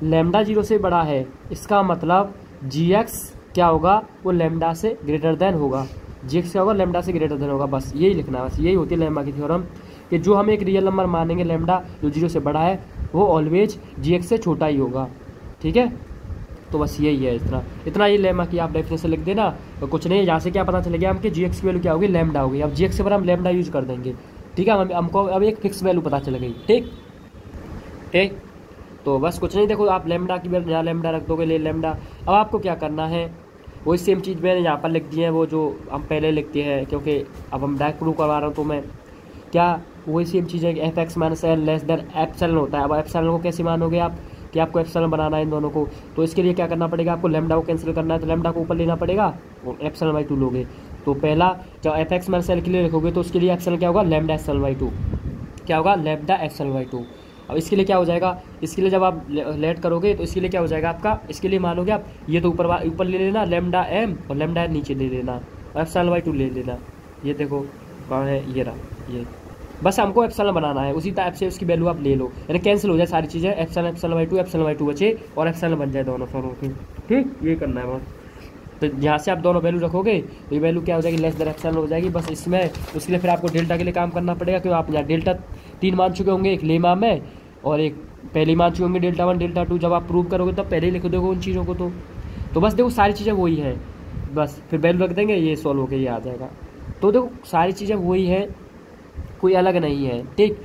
लैम्डा 0 से बड़ा है, इसका मतलब gx क्या होगा, वो लैम्डा से ग्रेटर देन होगा। gx क्या होगा, लैम्डा से ग्रेटर देन होगा। बस यही लिखना है, बस यही होती है लेम्मा की थ्योरम कि जो हम एक रियल नंबर मानेंगे लैम्डा जो 0 से बड़ा है वो ऑलवेज gx से छोटा ही होगा। ठीक है, तो बस यही है, इतना ही लेमा की आप डेफिनेशन लिख देना। तो कुछ नहीं, यहाँ से क्या पता चलेगा हम कि gx की वैल्यू क्या होगी, लैम्डा होगी। अब gx के पर हम लैम्डा यूज कर देंगे। ठीक है, हमको अब एक फिक्स वैल्यू पता चल गई। ठीक ठीक, तो बस कुछ नहीं, देखो आप लैम्डा की वैल्यू यहाँ लैम्डा रख दोगे, ले लैम्डा। अब आपको क्या करना है, वही सेम चीज़ मैंने यहाँ पर लिख दी है, वो जो हम पहले लिखते हैं, क्योंकि अब हम डायरेक्ट प्रूव करवा रहा हूँ तो मैं क्या वही सेम चीज़ है कि f X minus L less than epsilon होता है। अब एप्सिलॉन को कैसे मानोगे आप कि आपको एप्सिलॉन बनाना है इन दोनों को, तो इसके लिए क्या करना पड़ेगा, आपको लैम्डा को कैंसिल करना है, तो लैम्डा को ऊपर लेना पड़ेगा और एप्सिलॉन बाई 2 लोगे। तो पहला जब एफ एक्स माइनस एल के लिए लिखोगे तो उसके लिए एप्सिलॉन क्या होगा, लैम्डा एप्सिलॉन बाई 2, क्या होगा, लैम्डा एप्सिलॉन बाई 2। अब इसके लिए क्या हो जाएगा, इसके लिए जब आप लेट करोगे तो इसके लिए क्या हो जाएगा आपका, इसके लिए मानोगे आप ये तो ऊपर ले लेना लैम्डा एम और लैम्डा नीचे ले लेना और एप्सिलॉन बाई 2 ले लेना। ये देखो कहाँ है, ये रहा, ये बस हमको एप्सिलॉन बनाना है, उसी टाइप से उसकी वैल्यू आप ले लो, यानी कैंसिल हो जाए सारी चीज़ें, एप्सिलॉन बाई 2 बचे और एप्सिलॉन बन जाए दोनों फॉर्मों की। ठीक, ये करना है बस। तो यहाँ से आप दोनों वैल्यू रखोगे तो ये वैल्यू क्या हो जाएगी, लेस देन एप्सिलॉन हो जाएगी। बस इसमें उसके लिए फिर आपको डेल्टा के लिए काम करना पड़ेगा, क्योंकि आप यहाँ डेल्टा 3 मान चुके होंगे, एक लेमा में और एक पहले मान चुके होंगे डेल्टा 1 डेल्टा 2। जब आप प्रूव करोगे तब पहले ही लिख दोगे उन चीज़ों को। तो बस देखो सारी चीज़ें वही है, बस फिर वैल्यू रख देंगे, ये सॉल्व होकर ये आ जाएगा। तो देखो सारी चीज़ें वही है, कोई अलग नहीं है। ठीक,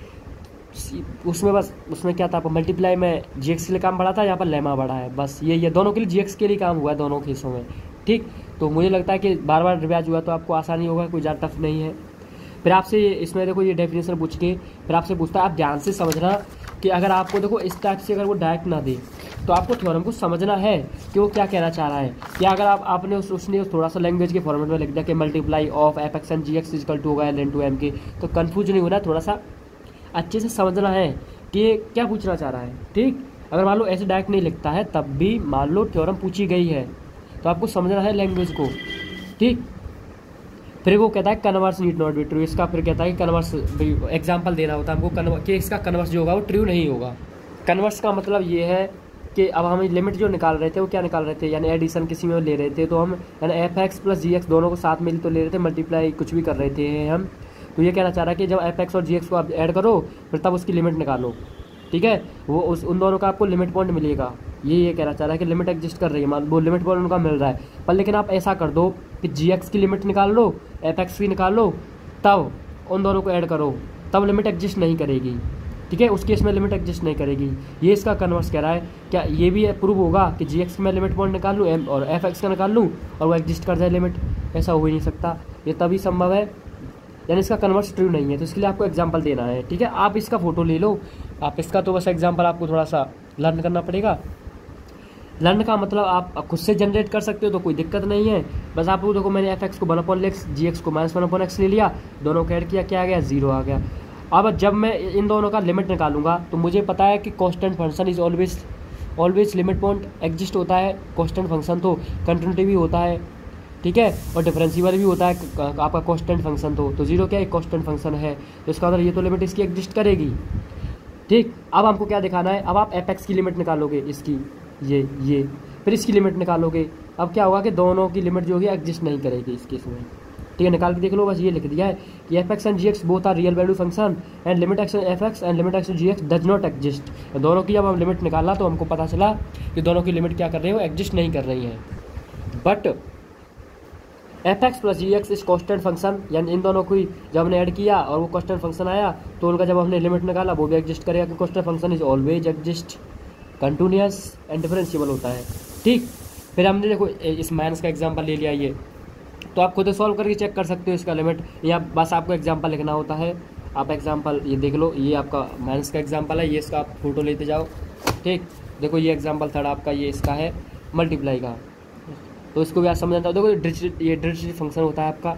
उसमें बस उसमें क्या था, आपको मल्टीप्लाई में gx के लिए काम बढ़ा था, यहाँ पर लेमा बढ़ा है, बस ये दोनों के लिए gx के लिए काम हुआ है दोनों केसों में। ठीक, तो मुझे लगता है कि बार बार रिवाइज हुआ तो आपको आसानी होगा, कोई ज़्यादा टफ नहीं है। फिर आपसे इसमें देखो ये डेफिनेशन पूछ के फिर आपसे पूछता है, आप ध्यान से समझना कि अगर आपको देखो इस टाइप से अगर वो डायरेक्ट ना दे तो आपको थ्योरम को समझना है कि वो क्या कहना चाह रहा है। कि अगर आपने उसने थोड़ा सा लैंग्वेज के फॉर्मेट में लिख दिया कि multiply of F x and g x equal to होगा एल टू एम के, तो कन्फ्यूज नहीं होना, थोड़ा सा अच्छे से समझना है कि क्या पूछना चाह रहा है। ठीक, अगर मान लो ऐसे डायरेक्ट नहीं लिखता है तब भी मान लो थ्योरम पूछी गई है तो आपको समझना है लैंग्वेज को। ठीक, फिर वो कहता है converse need not be true, इसका फिर कहता है कि कन्वर्स एग्जांपल देना होता है हमको कि इसका कन्वर्स जो होगा वो ट्रू नहीं होगा। कन्वर्स का मतलब ये है कि अब हम लिमिट जो निकाल रहे थे वो क्या निकाल रहे थे, यानी एडिशन किसी में ले रहे थे, तो हम यानी एफ एक्स प्लस जी एक्स दोनों को साथ में तो ले रहे थे, मल्टीप्लाई कुछ भी कर रहे थे हम। तो ये कहना चाह रहा है कि जब एफ एक्स और जी एक्स को आप ऐड करो फिर तब उसकी लिमिट निकालो। ठीक है, वो उन दोनों का आपको लिमिट पॉइंट मिलेगा, ये कहना चाह रहा है कि लिमिट एग्जिस्ट कर रही है, वो लिमिट पॉइंट उनका मिल रहा है। पर लेकिन आप ऐसा कर दो कि जी एक्स की लिमिट निकाल लो, एफ एक्स की निकाल लो, तब उन दोनों को ऐड करो, तब लिमिट एग्जिस्ट नहीं करेगी। ठीक है, उस केस में लिमिट एग्जिस्ट नहीं करेगी। ये इसका कन्वर्स कह रहा है। क्या ये भी प्रूव होगा कि जी एक्स में लिमिट पॉइंट निकाल लूँ एम और एफ एक्स का निकाल लूँ और वो एग्जिस्ट कर जाए लिमिट? ऐसा हो ही नहीं सकता, ये तभी संभव है, यानी इसका कन्वर्स ट्रू नहीं है। तो इसके लिए आपको एग्जांपल देना है। ठीक है, आप इसका फोटो ले लो, आप इसका तो बस एग्जांपल आपको थोड़ा सा लर्न करना पड़ेगा। लर्न का मतलब आप खुद से जनरेट कर सकते हो तो कोई दिक्कत नहीं है। बस आप देखो मैंने एफ एक्स को 1/x जी एक्स को -1/x ले लिया, दोनों को ऐड किया, क्या आ गया, 0 आ गया। अब जब मैं इन दोनों का लिमिट निकालूंगा तो मुझे पता है कि constant function is always limit point exist होता है। कांस्टेंट फंक्शन तो कंटिन्यूटी भी होता है, ठीक है, और डिफरेंशिएबल भी होता है आपका कांस्टेंट फंक्शन। तो 0 क्या एक कांस्टेंट फंक्शन है, तो इसका मतलब ये तो लिमिट इसकी एग्जिस्ट करेगी। ठीक, अब हमको क्या दिखाना है, अब आप एफ एक्स की लिमिट निकालोगे, इसकी ये फिर इसकी लिमिट निकालोगे। अब क्या होगा कि दोनों की लिमिट जो होगी एग्जिस्ट नहीं करेगी इस केस में। ठीक है, निकाल के देख लो, बस ये लिख दिया है कि f x and g x both are real value function and limit x f x and limit x g x does not exist. दोनों की जब हम लिमिट निकाला तो हमको पता चला कि दोनों की लिमिट क्या कर रही है, वो एग्जिस्ट नहीं कर रही है। But f x plus ji x is constant function, यानी इन दोनों को जब हमने ऐड किया और वो कॉन्स्टेंट फंक्शन आया तो उनका जब हमने लिमिट निकाला वो भी एग्जिस्ट करेगा, कि constant function is always exist, continuous and differentiable होता है। ठीक, फिर हमने देखो इस माइनस का एग्जांपल ले लिया, ये तो आप खुद सॉल्व करके चेक कर सकते हो इसका लिमिट, या बस आपको एग्जांपल लिखना होता है। आप एग्जांपल ये देख लो, ये आपका माइनस का एग्जांपल है, ये इसका आप फोटो लेते जाओ। ठीक, देखो ये एग्जांपल थर्ड आपका ये इसका है मल्टीप्लाई का। तो इसको भी आप समझ आता हो। देखो ये डिरिचलेट फंक्शन होता है आपका,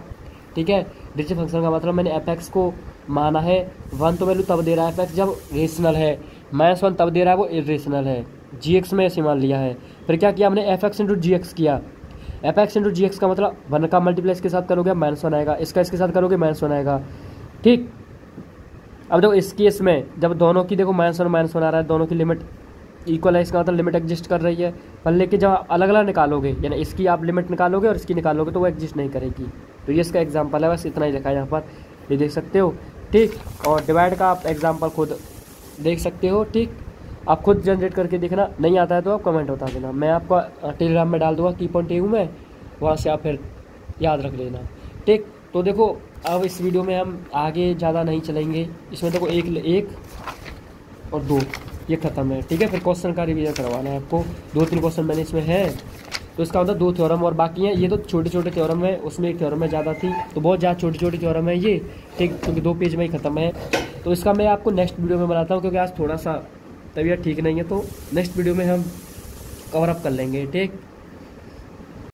ठीक है। डिरिचलेट फंक्शन का मतलब मैंने एफ को माना है 1 तो वैल्यू तब दे रहा है एफ जब रेशनल है, -1 तब दे रहा है वो इरेशनल है, जी में ऐसे मान लिया है। फिर क्या किया हमने F x into g x किया, F x into g x का मतलब 1 का मल्टीप्लाई इसके साथ करोगे -1 आएगा, इसका इसके साथ करोगे -1 आएगा, ठीक। अब देखो इस केस में जब दोनों की देखो -1 आ रहा है, दोनों की लिमिट इक्वल है, इसका मतलब लिमिट एग्जिस्ट कर रही है। पर लेकिन जब अलग अलग निकालोगे, यानी इसकी आप लिमिट निकालोगे और इसकी निकालोगे तो वो एग्जिस्ट नहीं करेगी। तो ये इसका एग्जांपल है, बस इतना ही लिखा है यहाँ पर, ये देख सकते हो, ठीक। और डिवाइड का आप एग्जांपल खुद देख सकते हो, ठीक। आप खुद जनरेट करके देखना, नहीं आता है तो आप कमेंट बता देना, मैं आपको टेलीग्राम में डाल दूँगा की.टेऊ में, वहाँ से आप फिर याद रख लेना, ठीक। तो देखो अब इस वीडियो में हम आगे ज़्यादा नहीं चलेंगे, इसमें देखो एक और 2 ये ख़त्म है, ठीक है। फिर क्वेश्चन का रिवीजन करवाना है आपको, 2-3 क्वेश्चन मैंने इसमें है, तो इसका मतलब 2 थ्योरम और बाकी हैं। ये तो छोटे छोटे थ्योरम है, उसमें एक थ्योरम में ज़्यादा थी, तो बहुत ज़्यादा छोटी छोटी थ्योरम है ये, ठीक, क्योंकि 2 पेज में ही ख़त्म है। तो इसका मैं आपको नेक्स्ट वीडियो में बनाता हूँ, क्योंकि आज थोड़ा सा तबीयत ठीक नहीं है, तो नेक्स्ट वीडियो में हम कवर अप कर लेंगे, ठीक।